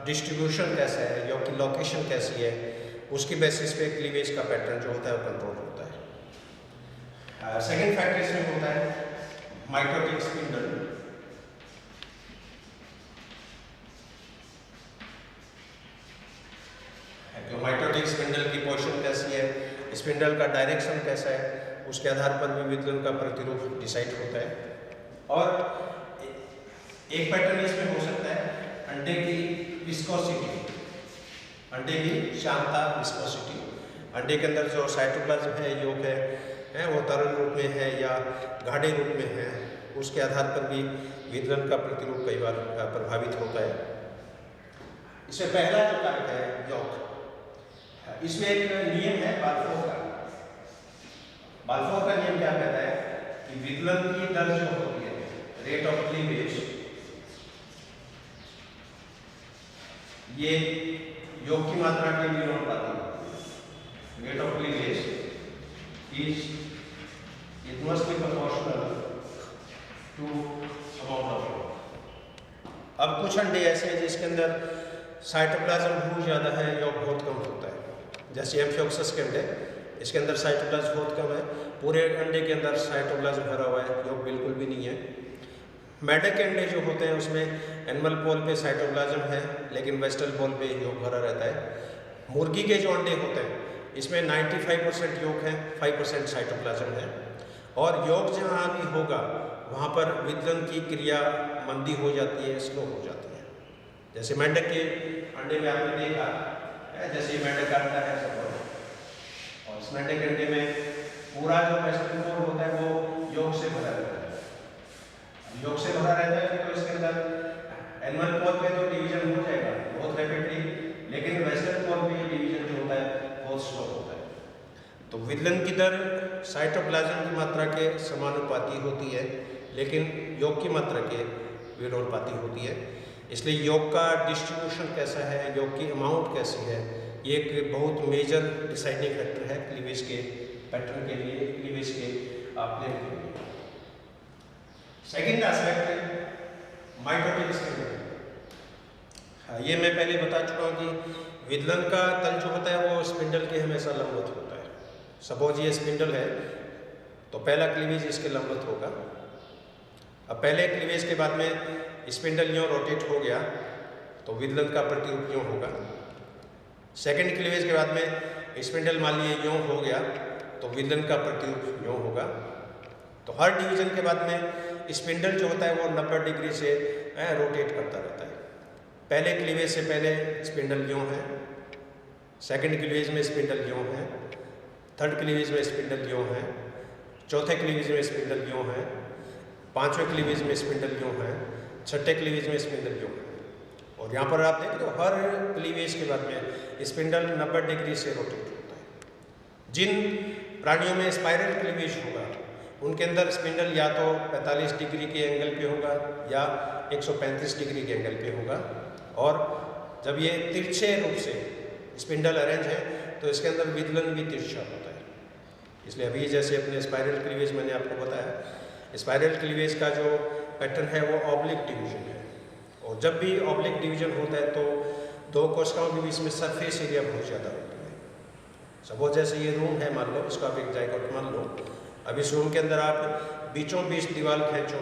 डिस्ट्रीब्यूशन कैसा है, योग की लोकेशन कैसी है, उसकी बेसिस पे क्लीवेज का पैटर्न जो होता है वो कंट्रोल होता है। सेकेंड फैक्टर इसमें होता है माइटोटिक स्पिंडल। तो माइटोटिक स्पिंडल की पोजीशन कैसी है, स्पिंडल का डायरेक्शन कैसा है, उसके आधार पर भी विदलन का प्रतिरूप डिसाइड होता है। और एक पैटर्न इसमें हो सकता है अंडे की विस्कोसिटी, अंडे की श्यानता, विस्कोसिटी। अंडे के अंदर जो साइटोप्लाज्म है, योग है वो तरल रूप में है या गाढ़े रूप में है, उसके आधार पर भी विदलन का प्रतिरूप कई बार प्रभावित होता है। इसमें पहला जो कारक है योग, इसमें एक नियम है बाल्फोर का। बाल्फोर का नियम क्या कहता है कि विदलन की दर जो होती है, रेट ऑफ क्लीवेज, ये योग की मात्रा के अनुपाती होती है। Rate of cleavage is it must be proportional to amount of yolk. अब कुछ अंडे ऐसे हैं जिसके अंदर साइटोप्लाज्म बहुत ज़्यादा है, योग बहुत कम होता है। जैसे एम्फियोक्सस के अंडे, इसके अंदर साइटोप्लाज्म बहुत कम है, पूरे अंडे के अंदर साइटोप्लाज्म भरा हुआ है, योग बिल्कुल भी नहीं है। मेढक के अंडे जो होते हैं उसमें एनिमल पोल पे साइटोप्लाज्म है, लेकिन वेस्टल पोल पे योग भरा रहता है। मुर्गी के जो अंडे होते हैं इसमें 95% योग है, 5% साइटोप्लाज्म है। और योग जहाँ भी होगा वहाँ पर विदलन की क्रिया मंदी हो जाती है, स्लो हो जाती है। जैसे मेंढक के अंडे में आपने देखा, जैसे मेंढक का अंडा है सब, और इस मेंढक के अंडे में पूरा जो वेस्टर्न पोल होता है वो योग से भरा रहता है। योग से भरा रहता है तो इसके अंदर एनिमल पोल पे तो डिवीजन हो जाएगा बहुत रैपिडली, लेकिन वेस्टर्न पोल पे डिवीजन जो होता है बहुत स्लो होता है। तो विदलन की दर साइटोप्लाज्म की मात्रा के समानुपाती होती है, लेकिन योग की मात्रा के विरोधानुपाती होती है। इसलिए योग का डिस्ट्रीब्यूशन कैसा है, योग की अमाउंट कैसी है, ये एक बहुत मेजर डिसाइडिंग फैक्टर है क्लीवेज के पैटर्न के लिए, क्लीवेज के प्लेन के लिए। Second aspect mitotic spindle. ये मैं पहले बता चुका हूँ कि विदलन का तल जो होता है वो स्पिंडल के हमेशा लंबवत होता है। सपोज ये स्पिंडल है तो पहला क्लीवेज इसके लंबवत होगा। अब पहले क्लीवेज के बाद में स्पिंडल यूँ रोटेट हो गया तो विदलन का प्रतिरूप यूँ होगा। सेकेंड क्लीवेज के बाद में स्पिंडल मान लीजिए यूँ हो गया तो विदलन का प्रतिरूप यूँ होगा। तो हर डिवीजन के बाद में स्पिंडल जो होता है वो 90 डिग्री से रोटेट करता रहता है। पहले क्लीवेज से पहले स्पिंडल यूँ है, सेकंड क्लीवेज में स्पिंडल यूँ है, थर्ड क्लीवेज में स्पिंडल यूँ है, चौथे क्लीवेज में स्पिंडल यूँ है, पांचवें क्लीवेज में स्पिंडल यूँ है, छठे क्लीवेज में स्पिंडल यूँ है। और यहाँ पर आप देख रहे हो हर क्लीवेज के बाद में स्पिंडल 90 डिग्री से रोटेट होता है। जिन प्राणियों में स्पाइरल क्लीवेज होगा उनके अंदर स्पिंडल या तो 45 डिग्री के एंगल पे होगा या 135 डिग्री के एंगल पे होगा। और जब ये तिरछे रूप से स्पिंडल अरेंज है तो इसके अंदर विदलन भी तिरछा होता है। इसलिए अभी जैसे अपने स्पाइरल क्लीवेज मैंने आपको बताया, स्पाइरल क्लीवेज का जो पैटर्न है वो ऑब्लिक डिवीजन है। और जब भी ऑब्लिक डिवीजन होता है तो दो कोशिकाओं के बीच में सरफेस एरिया बहुत ज़्यादा होती है। सपोज जैसे ये रूम है, मान लो इसको आप एक जायगोट मान लो। अब इस रूम के अंदर आप बीचों बीच दीवार खींचो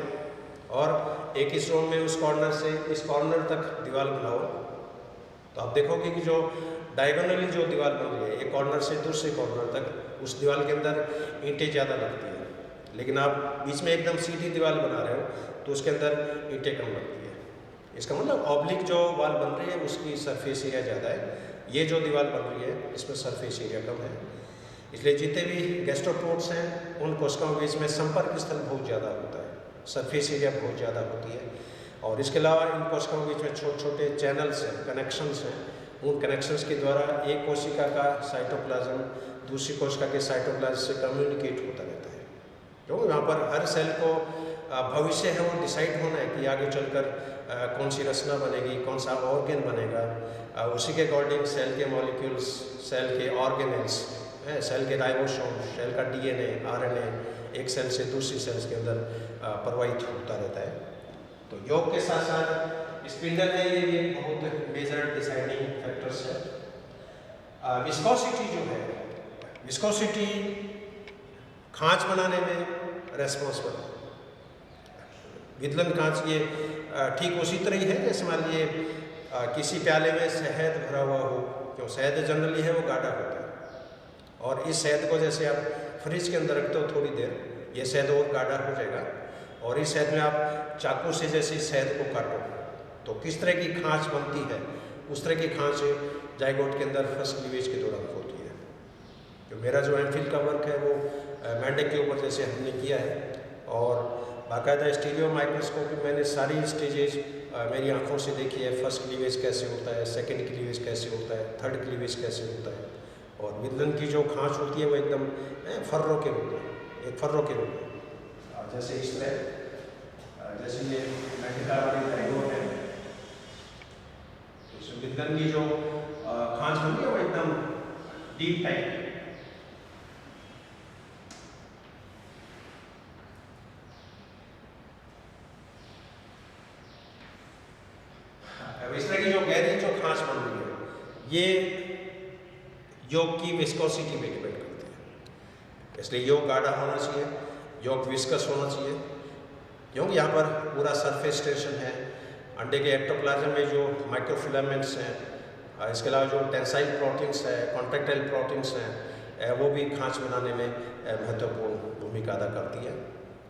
और एक इस रूम में उस कॉर्नर से इस कॉर्नर तक दीवार बनाओ, तो आप देखोगे कि जो डायगोनली जो दीवार बन रही है एक कॉर्नर से दूसरे कॉर्नर तक, उस दीवार के अंदर ईंटें ज़्यादा लगती हैं। लेकिन आप बीच में एकदम सीधी दीवार बना रहे हो तो उसके अंदर ईंटें कम लगती है। इसका मतलब ऑब्लिक जो वाल बन रही है उसकी सरफेस एरिया ज़्यादा है, ये जो दीवार बन रही है इसमें सरफेस एरिया कम है। इसलिए जितने भी गैस्ट्रोपोड्स हैं उन कोशिकाओं के बीच में संपर्क स्थल बहुत ज़्यादा होता है, सरफेस एरिया बहुत ज़्यादा होती है। और इसके अलावा इन कोशिकाओं के बीच में छोटे छोटे चैनल्स हैं, कनेक्शंस हैं। उन कनेक्शंस के द्वारा एक कोशिका का साइटोप्लाज्म दूसरी कोशिका के साइटोप्लाज्म से कम्युनिकेट होता रहता है। क्योंकि वहाँ पर हर सेल को भविष्य है वो डिसाइड होना है कि आगे चलकर कौन सी रचना बनेगी, कौन सा ऑर्गेन बनेगा। उसी के अकॉर्डिंग सेल के मॉलिक्यूल्स, सेल के ऑर्गेनेल्स, सेल के राइबोसोम, सेल का डीएनए, आरएनए एक सेल से दूसरी सेल्स के अंदर प्रवाहित होता रहता है। तो योग के साथ साथ स्पिंडल है, ये भी बहुत मेजर डिसाइडिंग फैक्टर्स है। विस्कोसिटी जो है, विस्कोसिटी खांच बनाने में रेस्पॉन्सिबल है। विदलन खांच ये ठीक उसी तरह ही है जैसे मान लीजिए किसी प्याले में शहद भरा हुआ हो, क्यों शहद जनरली है वो गाढ़ा होता है। और इस शहद को जैसे आप फ्रिज के अंदर रखते हो थोड़ी देर, ये शहद और गाढ़ा हो जाएगा। और इस शहद में आप चाकू से जैसे शहद को काटो तो किस तरह की खांच बनती है, उस तरह की खांच जायगोट के अंदर फर्स्ट क्लीवेज के दौरान होती है। तो मेरा जो एमफिल का वर्क है वो मेंढक के ऊपर जैसे हमने किया है, और बाकायदा स्टीरियो माइक्रोस्कोप में मैंने सारी स्टेजेज मेरी आंखों से देखी है। फर्स्ट क्लीवेज कैसे होता है, सेकंड क्लीवेज कैसे होता है, थर्ड क्लीवेज कैसे होता है। और विदलन की जो खांच होती है वो एकदम फर्रों के रूप में, एक फर्रों के रूप में, जैसे इस तरह, जैसे ये मेडिका वाली जायगोट है, तो विदलन की जो खांच होती है वो एकदम डीप टाइप है। इस तरह की जो गहरी जो खांच बन रही है ये योग की विस्कोसिटी पे डिपेंड करती है। इसलिए योग गाढ़ा होना चाहिए, योग विस्कस होना चाहिए, क्योंकि यहाँ पर पूरा सरफेस टेंशन है। अंडे के एक्टोप्लाज्म में जो माइक्रोफिलामेंट्स हैं, इसके अलावा जो टेंसाइल प्रोटीन्स है, कॉन्ट्रैक्टाइल प्रोटीन्स हैं, वो भी खांच बनाने में महत्वपूर्ण भूमिका अदा करती है।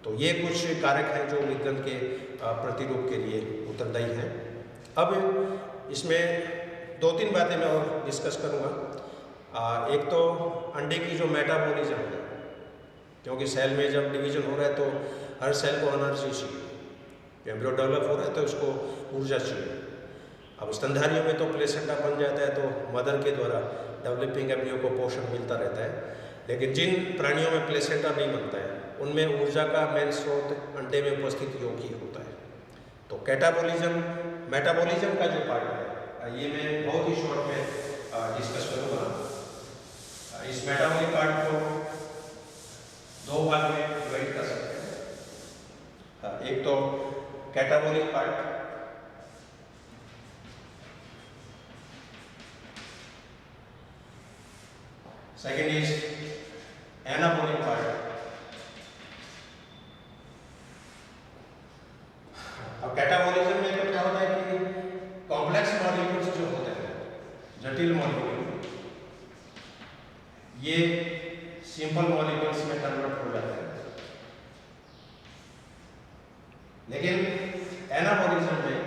तो ये कुछ कारक हैं जो विदलन के प्रतिरूप के लिए उत्तरदायी हैं। अब इसमें दो तीन बातें मैं और डिस्कस करूँगा। एक तो अंडे की जो मेटाबॉलिज्म है, क्योंकि सेल में जब डिवीजन हो रहा है तो हर सेल को एनर्जी चाहिए। एम्ब्रियो डेवलप हो रहा है तो उसको ऊर्जा चाहिए। अब स्तनधारियों में तो प्लेसेंटा बन जाता है तो मदर के द्वारा डेवलपिंग एम्ब्रियो को पोषण मिलता रहता है। लेकिन जिन प्राणियों में प्लेसेंटा नहीं बनता है उनमें ऊर्जा का मेन स्रोत अंडे में उपस्थित योग ही होता है। तो कैटाबॉलिज्म, मेटाबॉलिज्म का जो पार्ट है ये मैं बहुत ही शॉर्ट में डिस्कस करूँगा। इस मेटाबॉलिक पार्ट को दो भाग में डिवाइड कर सकते हैं। एक तो catabolic part, second is anabolic part. अब कैटाबॉलिज्म में तो क्या होता है कि कॉम्प्लेक्स मॉलिक्यूल्स जो होते हैं, जटिल मॉलिक्यूल, ये सिंपल मॉलिक्यूल्स में कन्वर्ट हो जाते हैं। लेकिन एनाबॉलिज्म में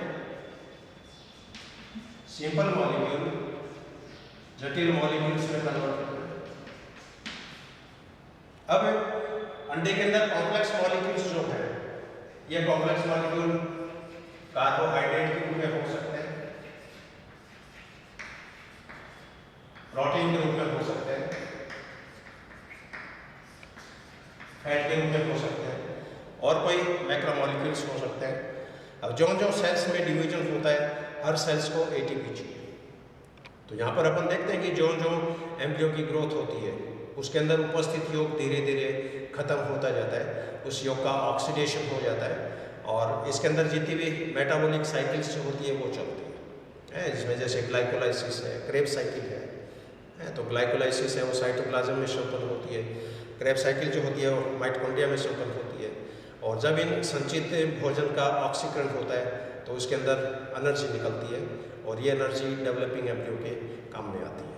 सिंपल मॉलिक्यूल जटिल मॉलिक्यूल्स में कन्वर्ट होते हैं। अब अंडे के अंदर कॉम्प्लेक्स मॉलिक्यूल्स जो है, ये कॉम्प्लेक्स मॉलिक्यूल कार्बोहाइड्रेट के रूप में हो सकते हैं, प्रोटीन के रूप में हो सकते हैं, फैट के रूप में हो सकते हैं, और कोई मैक्रोमोलिक्यूल्स हो सकते हैं। अब जो जो सेल्स में डिवीजन होता है, हर सेल्स को एटीपी चाहिए। तो यहाँ पर अपन देखते हैं कि जो जो एम्ब्रियो की ग्रोथ होती है, उसके अंदर उपस्थित योग धीरे धीरे खत्म होता जाता है, उस योग का ऑक्सीडेशन हो जाता है, और इसके अंदर जितनी भी मेटाबॉलिक साइकिल्स जो होती है वो चलती है, जिसमें जैसे ग्लाइकोलाइसिस है, क्रेब्स साइकिल है। तो ग्लाइकोलाइसिस है वो साइटोप्लाज्म में संपन्न होती है, क्रेब्स साइकिल जो होती है वो माइटोकॉन्ड्रिया में संपन्न होती है, और जब इन संचित भोजन का ऑक्सीकरण होता है तो उसके अंदर एनर्जी निकलती है, और ये एनर्जी डेवलपिंग एम्ब्रियो के काम में आती है।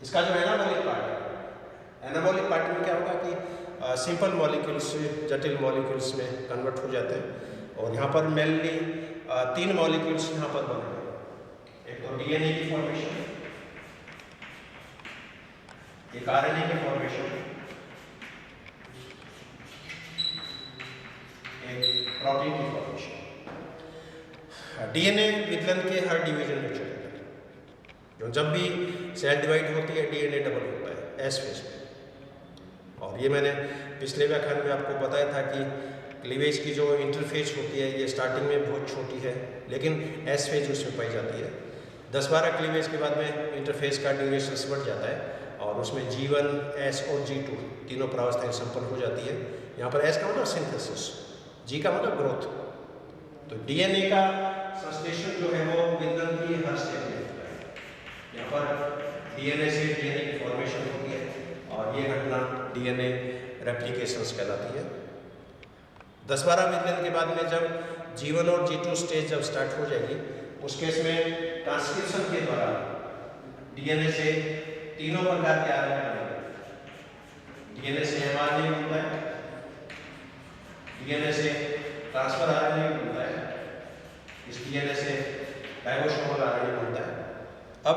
इसका जो एनाबॉलिक पार्ट है, एनाबॉलिक पार्ट में क्या होगा कि सिंपल मॉलिक्यूल्स जटिल मॉलिक्यूल्स में कन्वर्ट हो जाते हैं, और यहाँ पर मेनली 3 मॉलिक्यूल्स यहाँ पर बने हैं। एक तो डीएनए की फॉर्मेशन, एक आरएनए की फॉर्मेशन, एक प्रोटीन की फॉर्मेशन। डीएनए विदलन के हर डिवीजन में चलेगा, जो जब भी सेल डिवाइड होती है डीएनए डबल होता है एस फेज में। और ये मैंने पिछले व्याख्यान में आपको बताया था कि क्लीवेज की जो इंटरफेज होती है ये स्टार्टिंग में बहुत छोटी है, लेकिन एस फेज उसमें पाई जाती है। 10-12 क्लीवेज के बाद में इंटरफेस का ड्यूरेशन बढ़ जाता है, और उसमें G1, S और G2 तीनों प्रावस्थाएं संपन्न हो जाती है। यहाँ पर S का मतलब सिंथेसिस, G का मतलब ग्रोथ। तो डीएनए का संश्लेषण जो है वो विदलन की हर स्टेज में होता है। यहाँ पर डीएनए से डीएनए की फॉर्मेशन होती है, और ये घटना डीएनए रेप्लिकेशंस कहलाती है। 10-12 विदलन के बाद में जब G1 और G2 स्टेज जब स्टार्ट हो जाएगी, उस केस में ट्रांसक्रिप्शन के द्वारा डीएनए से तीनों प्रकार के आरएनए बनेंगे। डीएनए से एमआरएनए बनता है, डीएनए से ट्रांसफर आरएनए बनता है, इस डीएनए से राइबोसोमल आरएनए बनता है। अब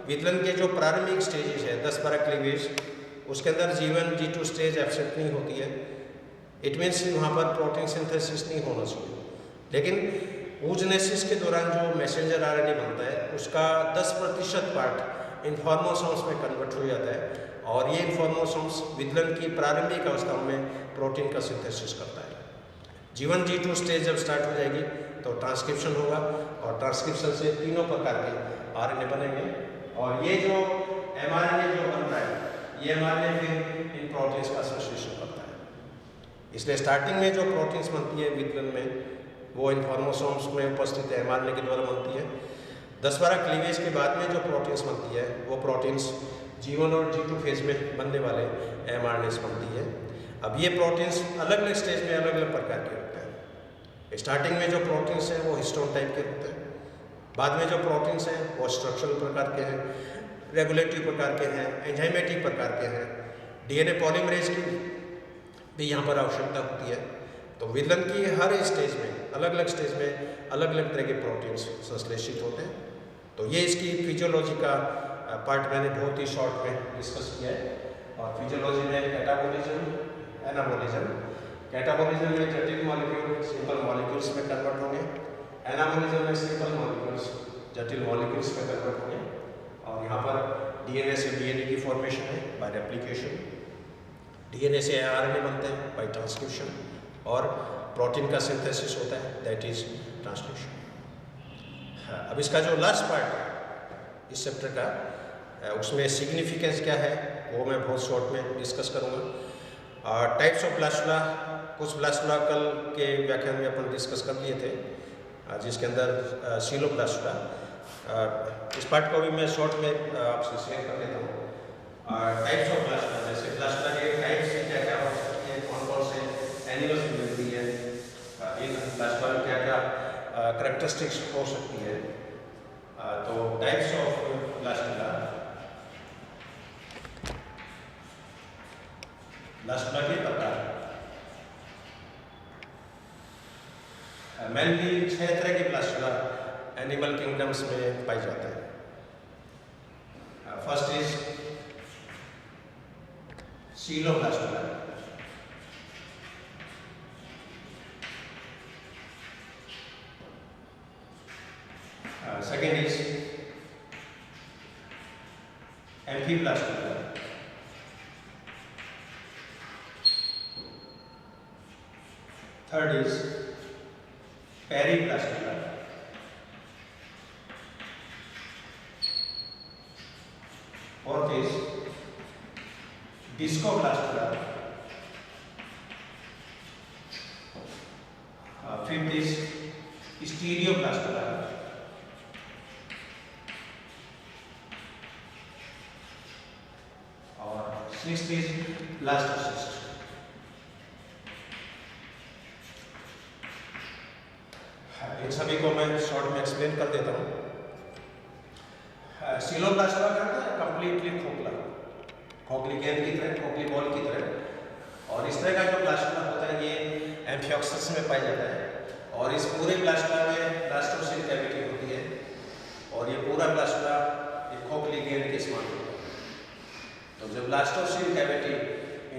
विदलन के जो प्रारंभिक स्टेजेस है 10-12 क्लीवेज, उसके अंदर G1, G2 स्टेज एब्सेंट नहीं होती है। इट मीन्स वहाँ पर प्रोटीन सिंथेसिस नहीं होना चाहिए, लेकिन oogenesis के दौरान जो मैसेंजर आरएनए बनता है उसका 10% पार्ट इन्फॉर्मोसोम्स में कन्वर्ट हो जाता है, और ये इन्फॉर्मोसोम्स विदलन की प्रारंभिक अवस्थाओं में प्रोटीन का सिंथेसिस करता है। G1, G2 स्टेज जब स्टार्ट हो जाएगी तो ट्रांसक्रिप्शन होगा, और ट्रांसक्रिप्शन से तीनों प्रकार के आरएनए बनेंगे, और ये जो एमआरएनए जो बनता है, ये एमआरएनए फिर इन प्रोटीन्स का संश्लेषण करता है। इसलिए स्टार्टिंग में जो प्रोटीन्स बनती है विदलन में, वो इन्फॉर्मोसोम्स में उपस्थित एमआरएनए के द्वारा बनती है। 10-12 क्लीवेज के बाद में जो प्रोटीन्स बनती है, वो प्रोटीन्स G1 और G2 फेज में बनने वाले एमआरएनएस बनती है। अब ये प्रोटीन्स अलग अलग स्टेज में अलग अलग प्रकार के होते हैं। स्टार्टिंग में जो प्रोटीन्स हैं वो हिस्टोन टाइप के होते हैं, बाद में जो प्रोटीन्स हैं वो स्ट्रक्चरल प्रकार के हैं, रेगुलेटरी प्रकार के हैं, एंजाइमेटिक प्रकार के हैं। डीएनए पॉलीमरेज की भी यहाँ पर आवश्यकता होती है। तो विदलन की हर स्टेज में अलग अलग स्टेज में अलग अलग तरह के प्रोटीन्स संश्लेषित होते हैं। तो ये इसकी फिजियोलॉजी का पार्ट मैंने बहुत ही शॉर्ट में डिस्कस किया है। और फिजियोलॉजी में कैटाबोलिज्म, एनाबोलिज्म। कैटाबोलिज्म में जटिल मॉलिक्यूल सिंपल मॉलिक्यूल्स में कन्वर्ट होंगे, एनाबोलिज्म में सिंपल मॉलिक्यूल्स जटिल मॉलिक्यूल्स में कन्वर्ट होंगे। और यहाँ पर डीएनए से डीएनए की फॉर्मेशन है बाय रेप्लिकेशन, डीएनए से आरएनए बनते हैं बाय ट्रांसक्रिप्शन, और प्रोटीन का सिंथेसिस होता है, दैट इज ट्रांसलेशन। अब इसका जो लास्ट पार्ट है इस चैप्टर का, उसमें सिग्निफिकेंस क्या है वो मैं बहुत शॉर्ट में डिस्कस करूँगा। टाइप्स ऑफ ब्लास्टुला, कुछ ब्लास्टुला कल के व्याख्यान में अपन डिस्कस कर लिए थे, जिसके अंदर सीलोब्लास्टुला। इस पार्ट को भी मैं शॉर्ट में आपसे शेयर कर देता हूँ। टाइप्स ऑफ ब्लास्टुला, जैसे ब्लास्टुला के टाइप्स क्या क्या हो सकती है, कौन कौन से एनिमल्स में मिलती है, इन ब्लास्टुला में क्या क्या कैरेक्टरिस्टिक्स हो सकती है। तो टाइप्स ऑफ ब्लास्टुला, ब्लास्टुला के प्रकार मेनली 6 तरह के ब्लास्टुला एनिमल किंगडम्स में पाई जाता है। First is coeloblastula, second is amphiblastula, third is periblastula, fourth is discoblastula, fifth is stereoblastula, और sixth is blastocyst। इन सभी को मैं शॉर्ट में एक्सप्लेन कर देता हूँ। सीलोब्लास्टुला क्या होता है? कंप्लीटली खोखला, खोखली गेंद की तरह, खोखली बॉल की तरह। और इस तरह का जो ब्लास्टुला होता है ये एम्फियोक्सिस में पाया जाता है। और इस पूरे ब्लास्टुला में ब्लास्टोसिल कैविटी होती है और ये पूरा ब्लास्टुला एक खोखली गेंद के समान होता है। तो जब ब्लास्टोसिल कैविटी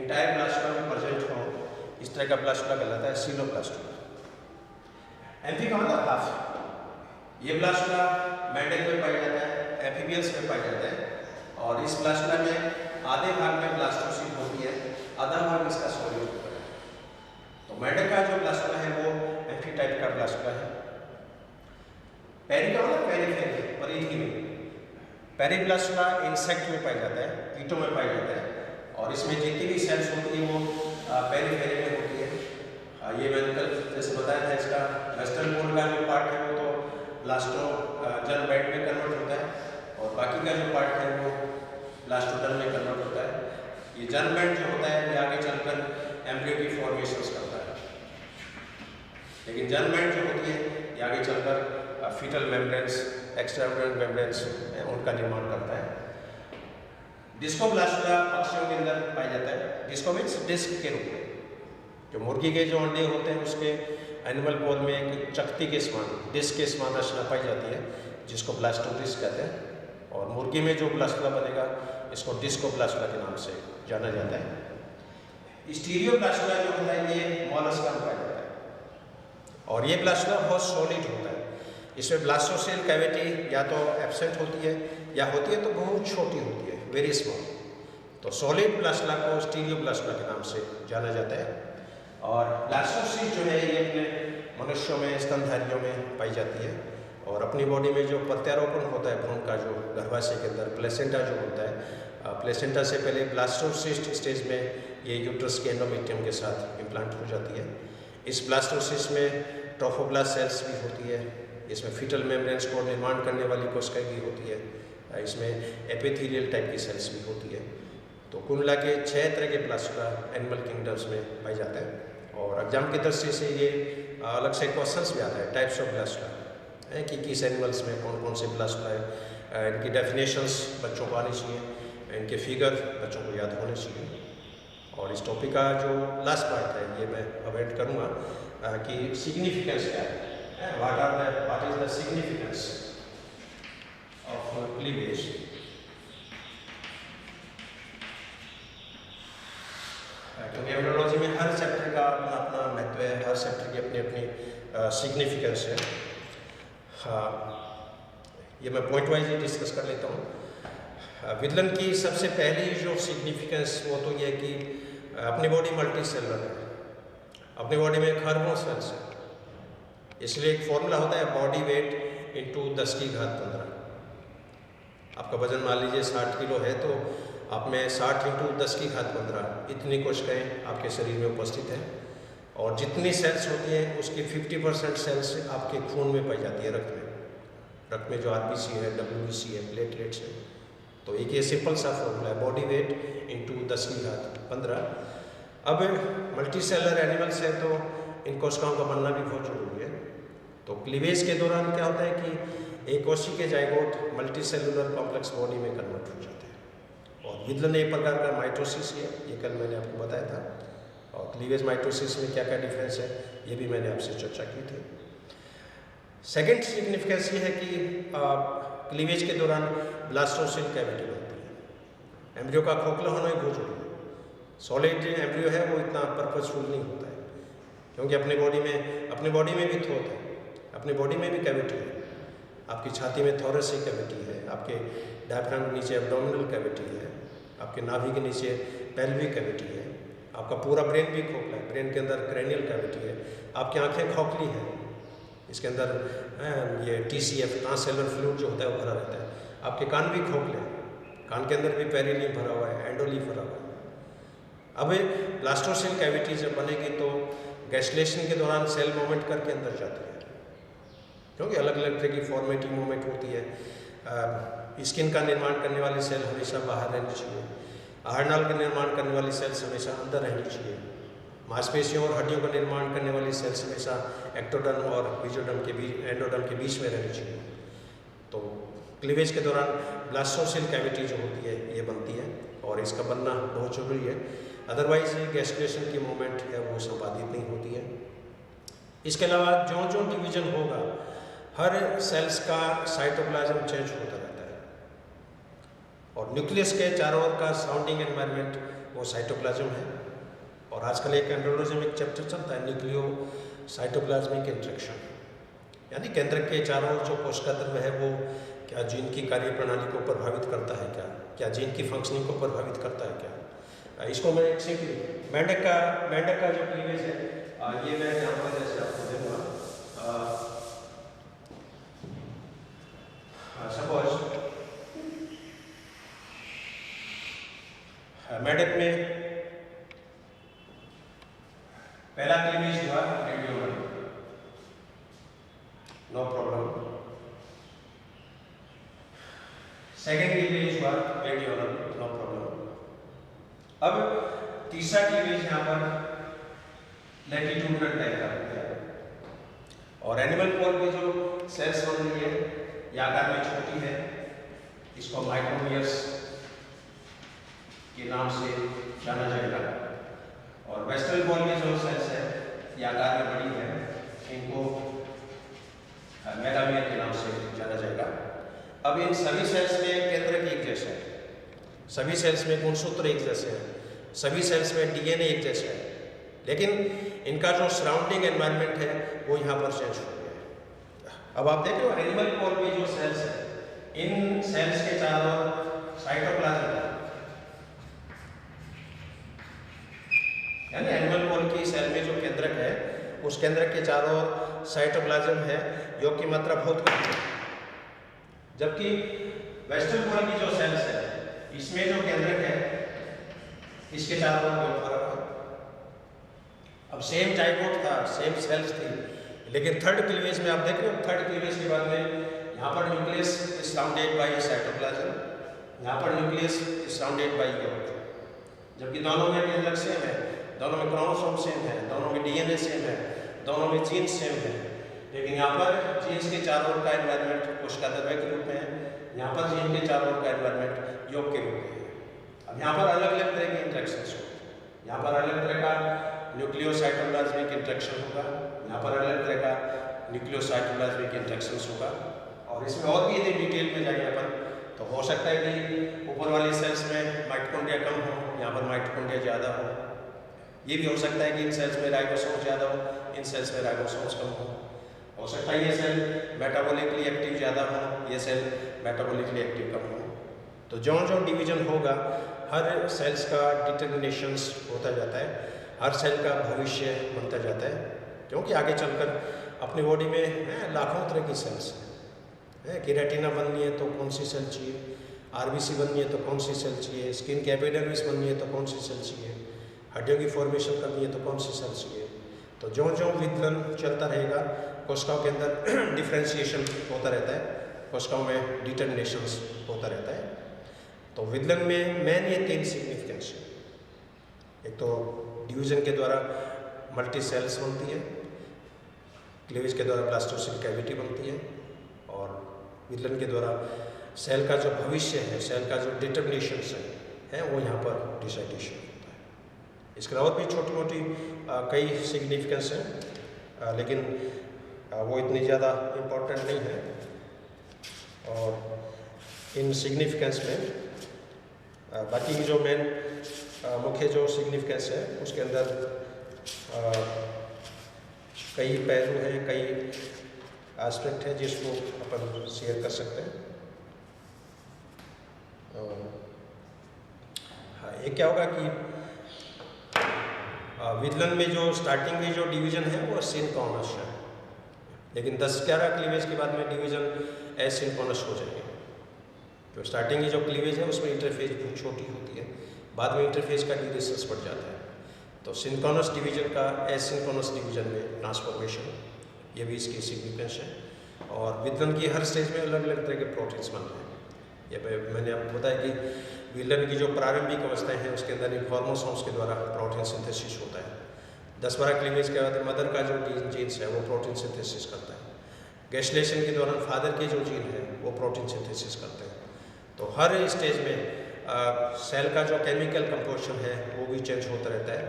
इंटायर ब्लास्टुला में प्रेजेंट हो, इस तरह का ब्लास्टुला कहलाता है सीलोब्लास्टुला। एम्फी का मतलब हाफ। ये ब्लास्टुला मैंडल में पाया जाता है, एम्फीबियंस में पाया जाता है। और इस ब्लास्टुला में आधे भाग में ब्लास्टोसिल होती है, आधा भाग इसका सॉलिड होता है। तो मैंडल का जो ब्लास्टुला है वो एम्फी टाइप का ब्लास्टुला है। पेरी का मतलब पेरीफेरी, परिधि में। पेरीब्लास्टुला इंसेक्ट में पाया जाता है, कीटों में पाया जाता है। और इसमें जितनी भी सेल्स होती है वो पेरीफेरी में होती है। ये मैंने कल जैसे बताया था, इसका वेस्टर्न बोल का जो पार्ट है वो तो ब्लास्टो जर्म बेड में कन्वर्ट होता है और बाकी का जो पार्ट है वो ब्लास्टोडर्म में कन्वर्ट होता है। ये जर्म बेड जो होता है ये आगे चलकर एम्ब्रियो की फॉर्मेशंस करता है, लेकिन जर्म बेड जो होती है ये आगे चलकर फीटल मेम्ब्रेन्स, एक्स्ट्राउटेरल मेम्ब्रेन्स उनका निर्माण करता है। डिस्कोब्लास्टुला पक्षियों के अंदर पाया जाता है। डिस्को मीन्स डिस्क के रूप में। जो मुर्गी के जो अंडे होते हैं उसके एनिमल पोल में एक चकती के समान, डिस्क के समान रचना पाई जाती है जिसको ब्लास्टोडिस्क कहते हैं। और मुर्गी में जो ब्लास्टुला बनेगा इसको डिस्कोब्लास्टुला के नाम से जाना जाता है। स्टीरियोब्लास्टुला जो होता है ये मॉलस्का में पाया जाता है और ये ब्लास्टुला बहुत सॉलिड होता है। इसमें ब्लास्टोसिल कैविटी या तो एब्सेंट होती है या होती है तो बहुत छोटी होती है, वेरी स्मॉल। तो सॉलिड ब्लास्टुला को स्टीरियोब्लास्टुला के नाम से जाना जाता है। और ब्लास्टोसिस्ट जो है ये अपने मनुष्यों में, स्तनधारियों में पाई जाती है और अपनी बॉडी में जो प्रत्यारोपण होता है भ्रूण का, जो गर्भाशय के अंदर प्लेसेंटा जो होता है, प्लेसेंटा से पहले ब्लास्टोसिस्ट स्टेज में ये यूट्रस के एंडोमेट्रियम के साथ इम्प्लांट हो जाती है। इस ब्लास्टोसिस्ट में ट्रोफोब्लास्ट सेल्स भी होती है, इसमें फीटल मेम्ब्रेन्स को निर्माण करने वाली कोशिकाएं भी होती है, इसमें एपिथेलियल टाइप की सेल्स भी होती है। तो कुल मिला के 6 तरह के ब्लास्टुला एनिमल किंगडम्स में पाई जाते हैं। और एग्जाम की दृष्टि से ये अलग से क्वेश्चंस भी आता है, टाइप्स ऑफ ब्लास्टुला कि किस एनिमल्स में कौन कौन से ब्लास्टुला है, इनकी डेफिनेशंस बच्चों को आनी चाहिए, इनके फिगर बच्चों को याद होने चाहिए। और इस टॉपिक का जो लास्ट पार्ट है ये मैं अवॉइड करूँगा कि सिग्निफिकेंस क्या है, what is the significance of cleavage. क्योंकि एम्ब्रियोलॉजी में हर चैप्टर का अपना अपना महत्व है, हर चैप्टर की अपनी अपनी सिग्निफिकेंस है। हाँ, ये मैं पॉइंट वाइज ही डिस्कस कर लेता हूँ। विलन की सबसे पहली जो सिग्निफिकेंस वो तो ये है कि अपनी बॉडी मल्टी सेलुलर है, अपनी बॉडी में खरबों सेल्स है। इसलिए एक फॉर्मूला होता है बॉडी वेट इंटू 10 की घात 15। आपका वजन मान लीजिए 60 किलो है तो आप में 60 इंटू 10 की घात 15 इतनी कोशिकाएं आपके शरीर में उपस्थित हैं। और जितनी सेल्स होती हैं उसकी 50% सेल्स आपके खून में पाई जाती है, रक्त में। रक्त में जो आरबीसी है, डब्ल्यूबीसी है, प्लेटलेट्स है। तो एक ये सिंपल सा फॉर्मूला है, बॉडी वेट इंटू 10 की घात 15। अब मल्टी सेलर एनिमल्स है तो इन कोशिकाओं का बनना भी बहुत जरूरी है। तो क्लीवेज के दौरान क्या होता है कि एक कोशिका के zygote multi cellular complex body में कन्वर्ट हो जाते हैं। और विदलन एक प्रकार का माइटोसिस है, ये कल मैंने आपको बताया था। और क्लीवेज माइटोसिस में क्या क्या डिफरेंस है ये भी मैंने आपसे चर्चा की थी। सेकेंड सिग्निफिकेंस ये है कि क्लीवेज के दौरान ब्लास्टोसिल कैविटी बनती है। एम्ब्रियो का खोखला होना ही बहुत जरूरी है। सॉलिड एम्ब्रियो है वो इतना पर्पसफुल नहीं होता है, क्योंकि अपनी बॉडी में भी थ्रोट है, अपनी बॉडी में भी कैविटी है। आपकी छाती में थोरेसिक कैविटी है, आपके डायफ्राम के नीचे एब्डोमिनल कैविटी है, आपके नाभि के नीचे पेल्विक कैविटी है, आपका पूरा ब्रेन भी खोखला है, ब्रेन के अंदर क्रेनियल कैविटी है, आपकी आंखें खोखली हैं, इसके अंदर ये TCF ट्रांससेलुलर फ्लूइड जो होता है वो भरा रहता है। आपके कान भी खोखले हैं, कान के अंदर भी पेरिलियम भरा हुआ है, एंडोलीफ भरा हुआ है। अब ब्लास्टोसिल कैविटी जब बनेगी तो गैस्ट्रेशन के दौरान सेल मूवमेंट करके अंदर जाती है, क्योंकि अलग अलग तरह की फॉर्मेटिव मूवमेंट होती है। स्किन का निर्माण करने वाली सेल हमेशा बाहर रहनी चाहिए, आहारनाल का निर्माण करने वाली सेल्स हमेशा अंदर रहनी चाहिए, मांसपेशियों और हड्डियों का निर्माण करने वाली सेल्स हमेशा एक्टोडर्म और एंडोडर्म के बीच में रहनी चाहिए। तो क्लीवेज के दौरान ब्लास्टोसिल कैविटी जो होती है ये बनती है और इसका बनना बहुत जरूरी है, अदरवाइज ये गैस्ट्रेशन की मूवमेंट है वो संपादित नहीं होती है। इसके अलावा जो जो डिवीजन होगा हर सेल्स का साइटोप्लाज्म चेंज होता रहता है और न्यूक्लियस के चारों ओर का सराउंडिंग एनवायरनमेंट वो साइटोप्लाज्म है। और आजकल एक एंड्रोलॉजी में एक चैप्टर चलता है न्यूक्लियो साइटोप्लाज्मिक इंटरेक्शन, यानी केंद्र के चारों ओर जो कोशिका द्रव्य है वो क्या जीन की कार्य प्रणाली को प्रभावित करता है, क्या जीन की फंक्शनिंग को प्रभावित करता है क्या। इसको मैं सिंपली मेंढक का जो क्लीवेज है ये मैं यहाँ पर जैसे आपको दूंगा। सपोज मेंढक में पहला क्लीवेज हुआ रेडियोल, नो प्रॉब्लम। सेकेंड क्लीवेज हुआ रेडियोल, नो प्रॉब्लम। अब तीसरा क्लीवेज यहाँ पर लैटिट्यूडनल टाइप का हो गया और एनिमल पोल की जो सेल्स बन रही है ये आकार में छोटी है, इसको माइक्रोमियर्स के नाम से जाना जाएगा। और वेस्ट्रल पोल की जो सेल्स है ये आकार में बड़ी है, इनको मेगामियर के नाम से जाना जाएगा। अब इन सभी सेल्स में केंद्रक एक जैसा है, सभी सेल्स में गुणसूत्र एक जैसे हैं, सभी सेल्स में DNA एक जैसा है, लेकिन इनका जो सराउंडिंग एनवायरनमेंट है वो यहाँ पर चेंज हो गया है। अब आप देख रहे हो एनिमल पोल में जो सेल्स है इन सेल्स के चारों साइटोप्लाज्म है, यानी एनिमल पोल की सेल में जो केंद्रक है उस केंद्रक के चारों साइटोप्लाज्म है, योग की मात्रा बहुत कम है। जबकि वेस्टर्न पोल की जो सेल्स है इसमें जो केंद्रक है इसके चारों ओर बहुत फर्क है। अब सेम जाइगोट था, सेम सेल्स थी, लेकिन थर्ड क्लीवेज में आप देख रहे हो, थर्ड क्लीवेज के बाद में यहाँ पर nucleus is surrounded by cytoplasm, यहाँ पर न्यूक्लियस इज सराउंडेड बाय योग। जबकि दोनों में केंद्रक सेम है, दोनों में क्रोमोसोम सेम है, दोनों में DNA सेम है, दोनों में जीन सेम है, लेकिन यहाँ पर जीन्स के चारों ओर का एनवायरनमेंट कोशिका द्रव्य के रूप में है, यहाँ पर जीन के चारों ओर का एनवायरनमेंट योग के रूप में है। अब यहाँ पर अलग अलग तरह के इंट्रैक्शंस होंगे, यहाँ पर अलग तरह का न्यूक्लियोसाइटोप्लाज्मिक इंट्रैक्शन होगा, यहाँ पर अलग तरह का न्यूक्लियोसाइटोप्लाज्मिक इंट्रैक्शंस होगा। और इसमें और भी यदि डिटेल में जाएंगे अपन तो हो सकता है कि ऊपर वाली सेल्स में माइटोकॉन्ड्रिया कम हो, यहाँ पर माइटोकॉन्ड्रिया ज़्यादा हो। ये भी हो सकता है कि इन सेल्स में राइबोसोम ज़्यादा हो, इन सेल्स में राइबोसोम्स कम हो सकता है ये सेल मेटाबॉलिकली एक्टिव ज़्यादा हो, ये सेल मेटाबॉलिकली एक्टिव कम हो। तो जो जो डिवीजन होगा हर सेल्स का डिटर्मिनेशंस होता जाता है, हर सेल का भविष्य बनता जाता है, क्योंकि आगे चलकर अपनी बॉडी में लाखों तरह की सेल्स हैं। कि रेटिना बननी है तो कौन सी सेल चाहिए, RBC बननी है तो कौन सी सेल चाहिए, स्किन की एपिडर्मिस बननी है तो कौन सी सेल चाहिए, हड्डियों की फॉर्मेशन करनी है तो कौन सी सेल चाहिए। तो जो जो विधलन चलता रहेगा कोशिकाओं के अंदर डिफ्रेंशिएशन होता रहता है, कोशिकाओं में डिटर्मिनेशंस होता रहता है। तो विधलन में मेन ये 3 सिग्निफिकेंस है। एक तो डिवीजन के द्वारा मल्टी सेल्स बनती है, क्लीवेज के द्वारा ब्लास्टोसिल कैविटी बनती है, और विधलन के द्वारा सेल का जो भविष्य है, सेल का जो डिटर्मिनेशंस है वो यहाँ पर डिसाइडेशन होता है। इसके अलावा भी छोटी मोटी कई सिग्निफिकेंस हैं, लेकिन वो इतनी ज़्यादा इम्पोर्टेंट नहीं है। और इन सिग्निफिकेंस में बाकी की जो मेन मुख्य जो सिग्निफिकेंस है उसके अंदर कई पहलू हैं, कई एस्पेक्ट है जिसको अपन शेयर कर सकते हैं। हाँ, ये क्या होगा कि विदलन में जो स्टार्टिंग में जो डिवीज़न है वो सिंक्रोनस है, लेकिन 10-11 क्लीवेज के बाद में डिवीज़न एसिंक्रोनस हो जाएंगे। तो स्टार्टिंग की जो क्लीवेज है उसमें इंटरफेस बहुत छोटी होती है, बाद में इंटरफेस का ड्यूरेशन बढ़ जाता है। तो सिंक्रोनस डिवीज़न का एसिंक्रोनस डिवीज़न में ट्रांसफॉर्मेशन, ये भी इसकी सिग्निफिकेंस है। और विदलन की हर स्टेज में अलग अलग तरह के प्रोटीन्स बन रहे हैं। ये मैंने आपको बताया कि विदलन की जो प्रारंभिक अवस्थाएं हैं उसके अंदर इन्फॉर्मोसोम्स के द्वारा प्रोटीन सिंथेसिस होता है। 10-12 क्लीवेज के बाद मदर का जो जीन्स है वो प्रोटीन सिंथेसिस करता है। गैस्ट्रेशन के दौरान फादर के जो जीन है वो प्रोटीन सिंथेसिस करते हैं। तो हर स्टेज में सेल का जो केमिकल कंपोजिशन है वो भी चेंज होता रहता है,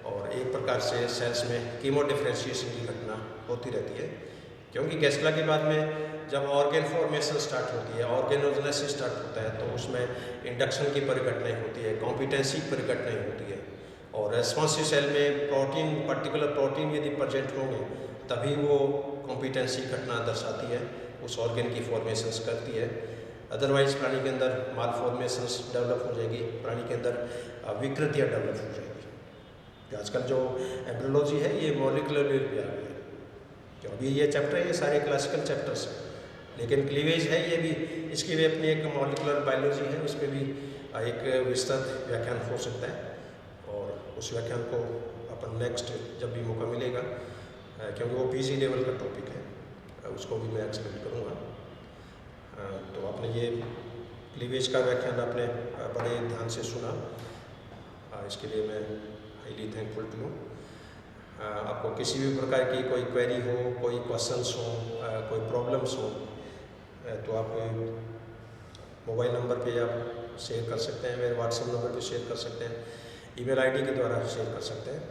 और एक प्रकार से सेल्स में कीमो डिफरेंशिएशन की घटना होती रहती है। क्योंकि गैस्ट्रा के बाद में जब ऑर्गेन फॉर्मेशन स्टार्ट होती है, ऑर्गेनोजेनेसिस स्टार्ट होता है, तो उसमें इंडक्शन की परिघटनाएं होती है, कॉम्पिटेंसी की परिघटनाएं होती है, और रेस्पॉन्सिव सेल में प्रोटीन, पर्टिकुलर प्रोटीन यदि प्रेजेंट होंगे तभी वो कॉम्पिटेंसी घटना दर्शाती है, उस ऑर्गेन की फॉर्मेशंस करती है। अदरवाइज प्राणी के अंदर माल फॉर्मेशंस डेवलप हो जाएगी, प्राणी के अंदर विकृतियाँ डेवलप हो जाएगी। आजकल जो एम्ब्रियोलॉजी है ये मॉलिक्यूलर लेवल पे आ गई है। जो अभी ये चैप्टर है ये सारे क्लासिकल चैप्टर्स हैं, लेकिन क्लीवेज है ये भी, इसकी भी अपनी एक मॉलिक्यूलर बायोलॉजी है, उस पर भी एक विस्तृत व्याख्यान हो सकता है। और उस व्याख्यान को अपन नेक्स्ट जब भी मौका मिलेगा, क्योंकि वो पीजी लेवल का टॉपिक है, उसको भी मैं एक्सप्लेन करूँगा। तो आपने ये क्लीवेज का व्याख्यान आपने बड़े ध्यान से सुना, इसके लिए मैं हाईली थैंकफुल टू हूँ। आपको किसी भी प्रकार की कोई क्वेरी हो, कोई क्वेश्चंस हो, कोई प्रॉब्लम्स हो, तो आप मोबाइल नंबर पे आप शेयर कर सकते हैं, मेरे व्हाट्सएप नंबर पे शेयर कर सकते हैं, ईमेल आईडी के द्वारा शेयर कर सकते हैं।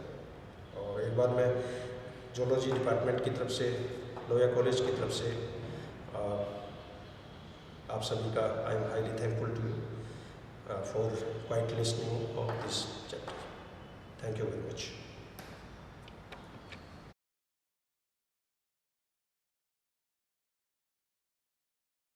और एक बार मैं जूलॉजी डिपार्टमेंट की तरफ से, लोहिया कॉलेज की तरफ से आप सभी का I am highly thankful to you for quite listening of this chapter. Thank you very much.